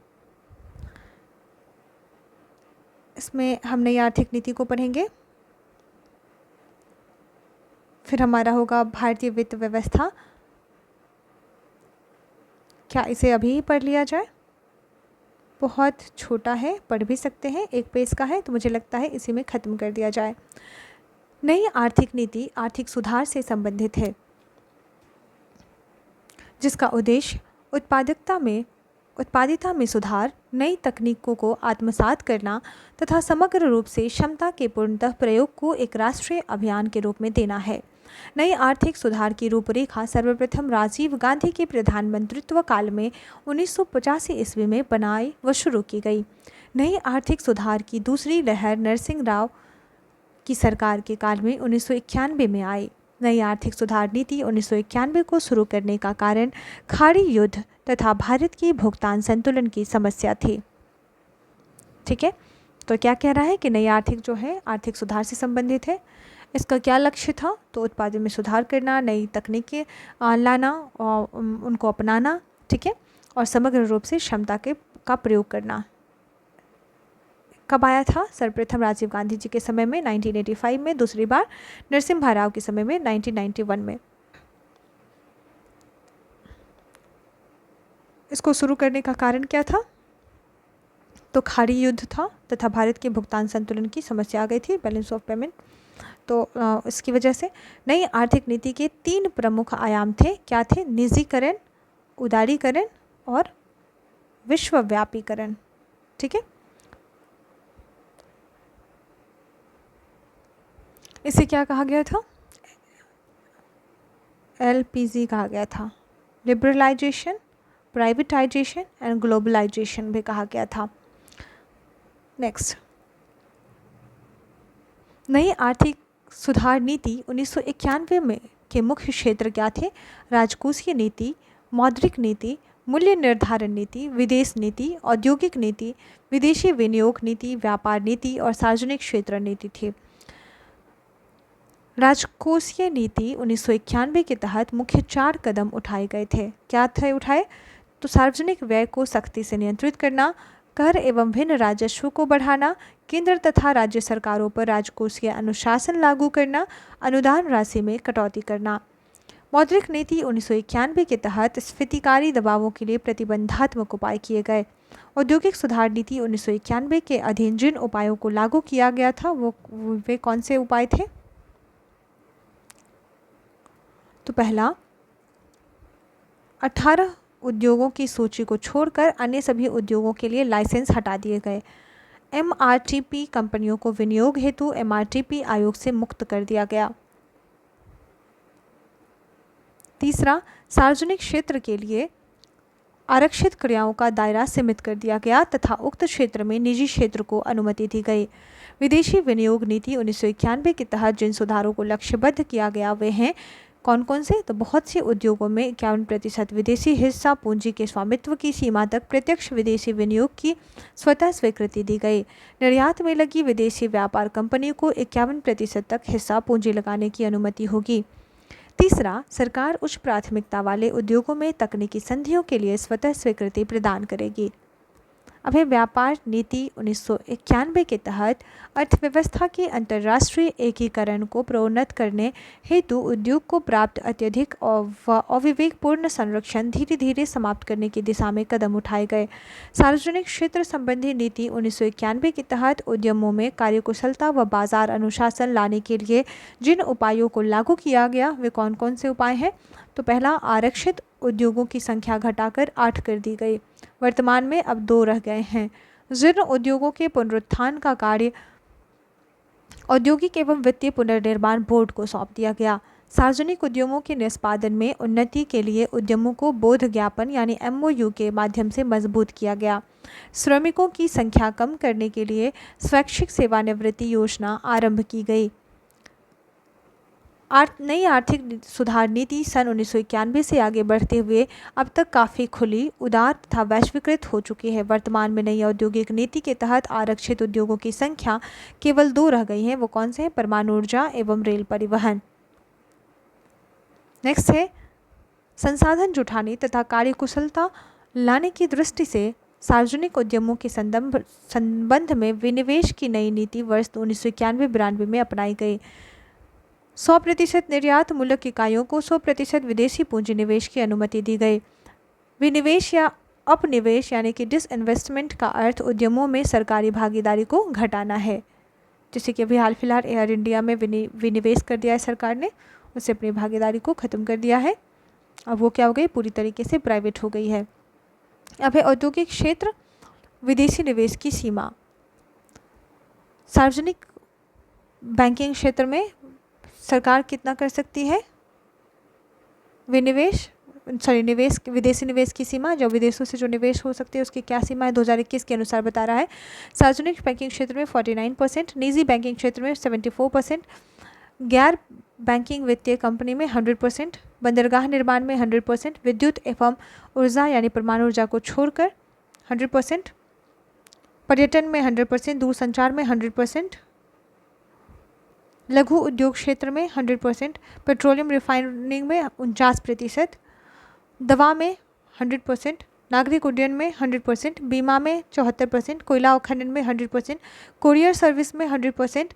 इसमें हम नई आर्थिक नीति को पढ़ेंगे। फिर हमारा होगा भारतीय वित्त व्यवस्था। क्या इसे अभी पढ़ लिया जाए? बहुत छोटा है, पढ़ भी सकते हैं, एक पेज का है, तो मुझे लगता है इसी में ख़त्म कर दिया जाए। नई आर्थिक नीति आर्थिक सुधार से संबंधित है, जिसका उद्देश्य उत्पादिता में सुधार, नई तकनीकों को आत्मसात करना तथा समग्र रूप से क्षमता के पूर्णतः प्रयोग को एक राष्ट्रीय अभियान के रूप में देना है। नई आर्थिक सुधार की रूपरेखा सर्वप्रथम राजीव गांधी के प्रधानमंत्रित्व काल में 1985 ईस्वी में बनाई व शुरू की गई। नई आर्थिक सुधार की दूसरी लहर नरसिंह राव की सरकार के काल में 1991 में आई। नई आर्थिक सुधार नीति 1991 को शुरू करने का कारण खाड़ी युद्ध तथा भारत की भुगतान संतुलन की समस्या थी। ठीक है, तो क्या कह रहा है कि नई आर्थिक जो है आर्थिक सुधार से संबंधित है। इसका क्या लक्ष्य था? तो उत्पादन में सुधार करना, नई तकनीकें लाना और उनको अपनाना, ठीक है, और समग्र रूप से क्षमता का प्रयोग करना। कब आया था? सर्वप्रथम राजीव गांधी जी के समय में 1985 में, दूसरी बार नरसिम्हा राव के समय में 1991 में। इसको शुरू करने का कारण क्या था? तो खाड़ी युद्ध था तथा भारत के भुगतान संतुलन की समस्या आ गई थी, बैलेंस ऑफ पेमेंट। तो इसकी वजह से नई आर्थिक नीति के 3 प्रमुख आयाम थे। क्या थे? निजीकरण, उदारीकरण और विश्वव्यापीकरण। ठीक है, इसे क्या कहा गया था? LPG कहा गया था, लिबरलाइजेशन, प्राइवेटाइजेशन एंड ग्लोबलाइजेशन भी कहा गया था। नेक्स्ट, नई आर्थिक सुधार नीति 1991 में के मुख्य क्षेत्र क्या थे? राजकोषीय नीति, मौद्रिक नीति, मूल्य निर्धारण नीति, विदेश नीति, औद्योगिक नीति, विदेशी विनियोग नीति, व्यापार नीति और सार्वजनिक क्षेत्र नीति थी। राजकोषीय नीति 1991 के तहत मुख्य 4 कदम उठाए गए थे। क्या थे उठाए? तो सार्वजनिक व्यय को सख्ती से नियंत्रित करना, कर एवं भिन्न राजस्व को बढ़ाना, केंद्र तथा राज्य सरकारों पर राजकोषीय अनुशासन लागू करना, अनुदान राशि में कटौती करना। मौद्रिक नीति 1991 के तहत स्फीतिकारी दबावों के लिए प्रतिबंधात्मक उपाय किए गए। औद्योगिक सुधार नीति 1991 के अधीन जिन उपायों को लागू किया गया था वे कौन से उपाय थे? तो पहला, 18 उद्योगों की सूची को छोड़कर अन्य सभी उद्योगों के लिए लाइसेंस हटा दिए गए। MRTP कंपनियों को विनियोग हेतु MRTP आयोग से मुक्त कर दिया गया। तीसरा, सार्वजनिक क्षेत्र के लिए आरक्षित क्रियाओं का दायरा सीमित कर दिया गया तथा उक्त क्षेत्र में निजी क्षेत्र को अनुमति दी गई। विदेशी विनियोग नीति 1991 के तहत जिन सुधारों को लक्ष्यबद्ध किया गया वे हैं कौन कौन से? तो बहुत से उद्योगों में 51% विदेशी हिस्सा पूंजी के स्वामित्व की सीमा तक प्रत्यक्ष विदेशी विनियोग की स्वतः स्वीकृति दी गई। निर्यात में लगी विदेशी व्यापार कंपनियों को 51% तक हिस्सा पूंजी लगाने की अनुमति होगी। तीसरा, सरकार उच्च प्राथमिकता वाले उद्योगों में तकनीकी संधियों के लिए स्वतः स्वीकृति प्रदान करेगी। अब है व्यापार नीति 1991 के तहत अर्थव्यवस्था के अंतर्राष्ट्रीय एकीकरण को प्रोन्नत करने हेतु उद्योग को प्राप्त अत्यधिक व अविवेकपूर्ण संरक्षण धीरे धीरे समाप्त करने की दिशा में कदम उठाए गए। सार्वजनिक क्षेत्र संबंधी नीति 1991 के तहत उद्यमों में कार्यकुशलता व बाजार अनुशासन लाने के लिए जिन उपायों को लागू किया गया वे कौन कौन से उपाय हैं? तो पहला, आरक्षित उद्योगों की संख्या घटाकर 8 कर दी गई। वर्तमान में अब 2 रह गए हैं। जीर्ण उद्योगों के पुनरुत्थान का कार्य औद्योगिक एवं वित्तीय पुनर्निर्माण बोर्ड को सौंप दिया गया। सार्वजनिक उद्यमों के निष्पादन में उन्नति के लिए उद्यमों को बोध ज्ञापन यानी MOU के माध्यम से मजबूत किया गया। श्रमिकों की संख्या कम करने के लिए स्वैच्छिक सेवानिवृत्ति योजना आरंभ की गई। नई आर्थिक सुधार नीति सन 1991 से आगे बढ़ते हुए अब तक काफ़ी खुली, उदार तथा वैश्वीकृत हो चुकी है। वर्तमान में नई औद्योगिक नीति के तहत आरक्षित उद्योगों की संख्या केवल 2 रह गई हैं। वो कौन से हैं? परमाणु ऊर्जा एवं रेल परिवहन। नेक्स्ट है, संसाधन जुटाने तथा कार्यकुशलता लाने की दृष्टि से सार्वजनिक उद्यमों के संबंध में विनिवेश की नई नीति वर्ष 1991-92 में अपनाई गई। 100% निर्यात मूलक इकाइयों को 100% विदेशी पूंजी निवेश की अनुमति दी गई। विनिवेश या अपनिवेश यानी कि डिसइन्वेस्टमेंट का अर्थ उद्यमों में सरकारी भागीदारी को घटाना है। जैसे कि अभी हाल फिलहाल एयर इंडिया में विनिवेश कर दिया है सरकार ने, उससे अपनी भागीदारी को ख़त्म कर दिया है। अब वो क्या हो गई, पूरी तरीके से प्राइवेट हो गई है। अब है औद्योगिक क्षेत्र, विदेशी निवेश की सीमा। सार्वजनिक बैंकिंग क्षेत्र में सरकार कितना कर सकती है निवेश, विदेशी निवेश की सीमा, जो विदेशों से जो निवेश हो सकती है उसकी क्या सीमा है, 2021 के अनुसार बता रहा है। सार्वजनिक बैंकिंग क्षेत्र में 49%, निजी बैंकिंग क्षेत्र में 74%, गैर बैंकिंग वित्तीय कंपनी में 100%, बंदरगाह निर्माण में 100%, विद्युत एवं ऊर्जा यानी परमाणु ऊर्जा को छोड़कर 100%, पर्यटन में 100%, दूरसंचार में 100%, लघु उद्योग क्षेत्र में 100%, पेट्रोलियम रिफाइनिंग में 49%, दवा में 100%, नागरिक उड्डयन में 100%, बीमा में 74%, कोयला उत्खनन में 100%, कोरियर सर्विस में 100%,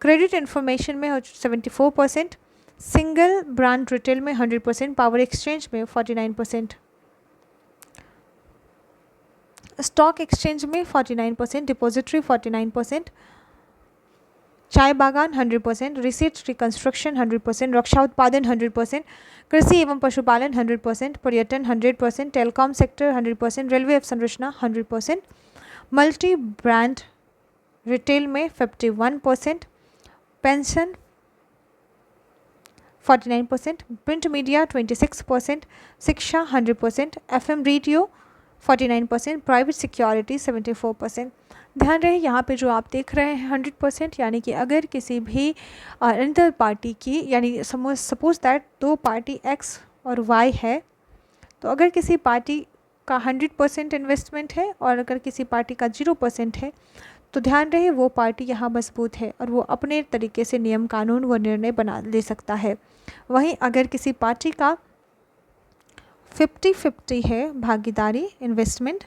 क्रेडिट इन्फॉर्मेशन में 74%, सिंगल ब्रांड रिटेल में 100%, पावर एक्सचेंज में 49%, स्टॉक एक्सचेंज में 49%, डिपॉजिटरी 49%, चाय बागान 100%, रिसर्च रिकंस्ट्रक्शन 100%, रक्षा उत्पादन 100%, कृषि एवं पशुपालन 100%, पर्यटन 100%, टेलीकॉम सेक्टर 100%, रेलवे अवसंरचना 100%, मल्टी ब्रांड रिटेल में 51%, पेंशन 49%, प्रिंट मीडिया 26%, शिक्षा 100%, एफएम रेडियो 49%, प्राइवेट सिक्योरिटी 74%। ध्यान रहे यहाँ पे जो आप देख रहे हैं 100%, यानी कि अगर किसी भी इंटर पार्टी की, यानी सपोज दैट दो पार्टी एक्स और वाई है, तो अगर किसी पार्टी का 100% इन्वेस्टमेंट है और अगर किसी पार्टी का 0% है, तो ध्यान रहे वो पार्टी यहाँ मजबूत है और वो अपने तरीके से नियम कानून व निर्णय बना ले सकता है। वहीं अगर किसी पार्टी का 50-50 है भागीदारी इन्वेस्टमेंट,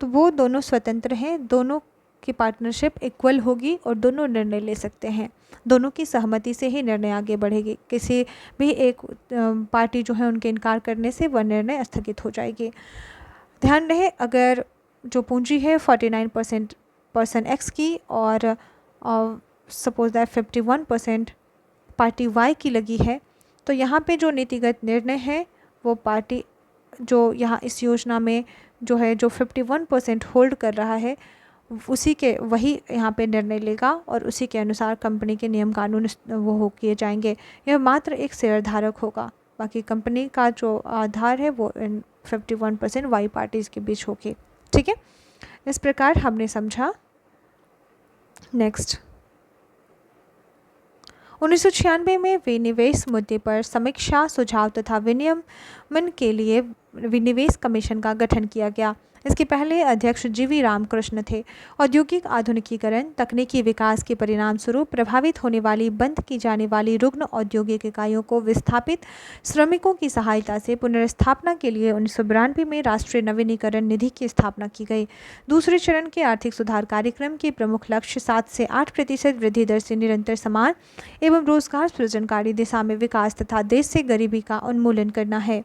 तो वो दोनों स्वतंत्र हैं, दोनों की पार्टनरशिप इक्वल होगी और दोनों निर्णय ले सकते हैं, दोनों की सहमति से ही निर्णय आगे बढ़ेगी। किसी भी एक पार्टी जो है उनके इनकार करने से वह निर्णय स्थगित हो जाएगी। ध्यान रहे अगर जो पूंजी है 49% पर्सन एक्स की और सपोज दैट 51% पार्टी वाई की लगी है, तो यहाँ पे जो नीतिगत निर्णय है वो पार्टी जो यहाँ इस योजना में जो है जो 51% होल्ड कर रहा है उसी के वही यहाँ पे निर्णय लेगा और उसी के अनुसार कंपनी के नियम कानून वो हो किए जाएंगे। यह मात्र एक शेयर धारक होगा, बाकी कंपनी का जो आधार है वो 51% वाई पार्टीज़ के बीच होगी। ठीक है, इस प्रकार हमने समझा। नेक्स्ट, 1996 में विनिवेश मुद्दे पर समीक्षा, सुझाव तथा विनियमन के लिए विनिवेश कमीशन का गठन किया गया। इसके पहले अध्यक्ष जीवी रामकृष्ण थे। औद्योगिक आधुनिकीकरण, तकनीकी विकास के परिणाम स्वरूप प्रभावित होने वाली, बंद की जाने वाली रुग्ण औद्योगिक इकाइयों को विस्थापित श्रमिकों की सहायता से पुनर्स्थापना के लिए 1992 में राष्ट्रीय नवीनीकरण निधि की स्थापना की गई। दूसरे चरण के आर्थिक सुधार कार्यक्रम के प्रमुख लक्ष्य 7 से 8% वृद्धि दर से निरंतर समान एवं रोजगार सृजनकारी दिशा में विकास तथा देश से गरीबी का उन्मूलन करना है।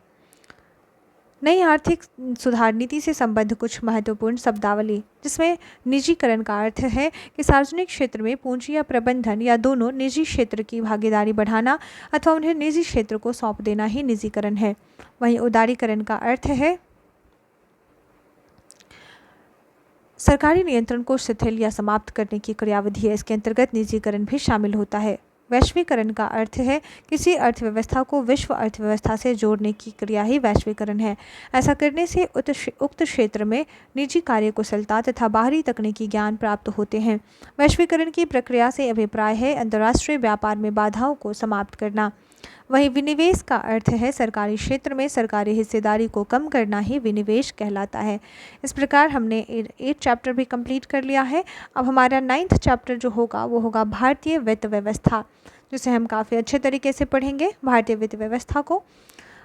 नई आर्थिक सुधार नीति से संबद्ध कुछ महत्वपूर्ण शब्दावली, जिसमें निजीकरण का अर्थ है कि सार्वजनिक क्षेत्र में पूंजी या प्रबंधन या दोनों निजी क्षेत्र की भागीदारी बढ़ाना अथवा उन्हें निजी क्षेत्र को सौंप देना ही निजीकरण है। वहीं उदारीकरण का अर्थ है सरकारी नियंत्रण को शिथिल या समाप्त करने की क्रियाविधि है। इसके अंतर्गत निजीकरण भी शामिल होता है। वैश्वीकरण का अर्थ है किसी अर्थव्यवस्था को विश्व अर्थव्यवस्था से जोड़ने की क्रिया ही वैश्वीकरण है। ऐसा करने से उक्त क्षेत्र में निजी कार्यकुशलता तथा बाहरी तकनीकी ज्ञान प्राप्त होते हैं। वैश्वीकरण की प्रक्रिया से अभिप्राय है अंतर्राष्ट्रीय व्यापार में बाधाओं को समाप्त करना। वहीं विनिवेश का अर्थ है सरकारी क्षेत्र में सरकारी हिस्सेदारी को कम करना ही विनिवेश कहलाता है। इस प्रकार हमने 8 चैप्टर भी कंप्लीट कर लिया है। अब हमारा 9th चैप्टर जो होगा वो होगा भारतीय वित्त व्यवस्था, जिसे हम काफ़ी अच्छे तरीके से पढ़ेंगे। भारतीय वित्त व्यवस्था को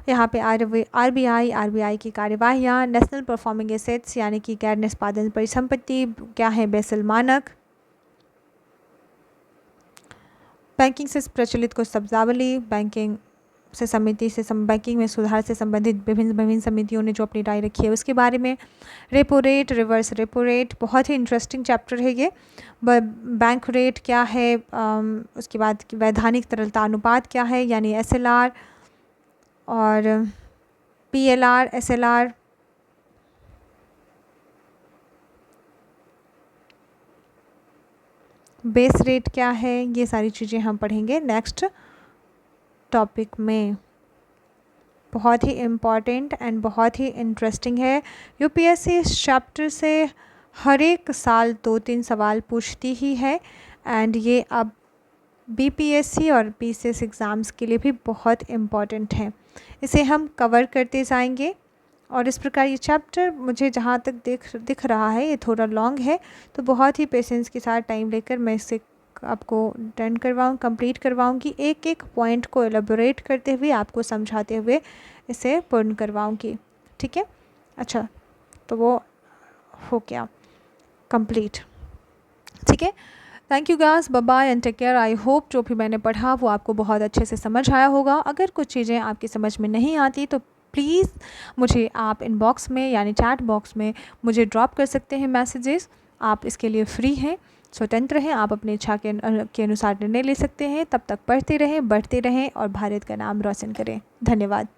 यहाँ पे आरबीआई की कार्यवाहियाँ, नेशनल परफॉर्मिंग एसेट्स यानी कि गैर निष्पादन परिसंपत्ति क्या है, बेसल मानक, बैंकिंग से प्रचलित कुछ शब्दावली, बैंकिंग से समिति से बैंकिंग में सुधार से संबंधित विभिन्न समितियों ने जो अपनी राय रखी है उसके बारे में। Repo rate, reverse repo rate, बहुत ही इंटरेस्टिंग चैप्टर है ये। बैंक रेट क्या है, उसके बाद वैधानिक तरलता अनुपात क्या है यानी SLR, और PLR, SLR, बेस रेट क्या है, ये सारी चीज़ें हम पढ़ेंगे नेक्स्ट टॉपिक में। बहुत ही इम्पॉर्टेंट एंड बहुत ही इंटरेस्टिंग है। UPSC इस चैप्टर से हर एक साल 2-3 सवाल पूछती ही है, एंड ये अब BPSC और PCS एग्ज़ाम्स के लिए भी बहुत इम्पॉर्टेंट है। इसे हम कवर करते जाएंगे, और इस प्रकार ये चैप्टर मुझे जहाँ तक दिख रहा है ये थोड़ा लॉन्ग है, तो बहुत ही पेशेंस के साथ टाइम लेकर मैं इसे आपको डन कंप्लीट करवाऊँगी। एक एक पॉइंट को एलेबोरेट करते हुए आपको समझाते हुए इसे पूर्ण करवाऊँगी। ठीक है, अच्छा, तो वो हो गया कंप्लीट। ठीक है, thank you guys, bye bye and take care. I hope जो भी मैंने पढ़ा वो आपको बहुत अच्छे से समझ आया होगा। अगर कुछ चीज़ें आपकी समझ में नहीं आती तो प्लीज़ मुझे आप इनबॉक्स में यानी चैट बॉक्स में मुझे ड्रॉप कर सकते हैं मैसेजेस। आप इसके लिए फ्री हैं, स्वतंत्र हैं, आप अपनी इच्छा के अनुसार निर्णय ले सकते हैं। तब तक पढ़ते रहें, बढ़ते रहें और भारत का नाम रोशन करें। धन्यवाद।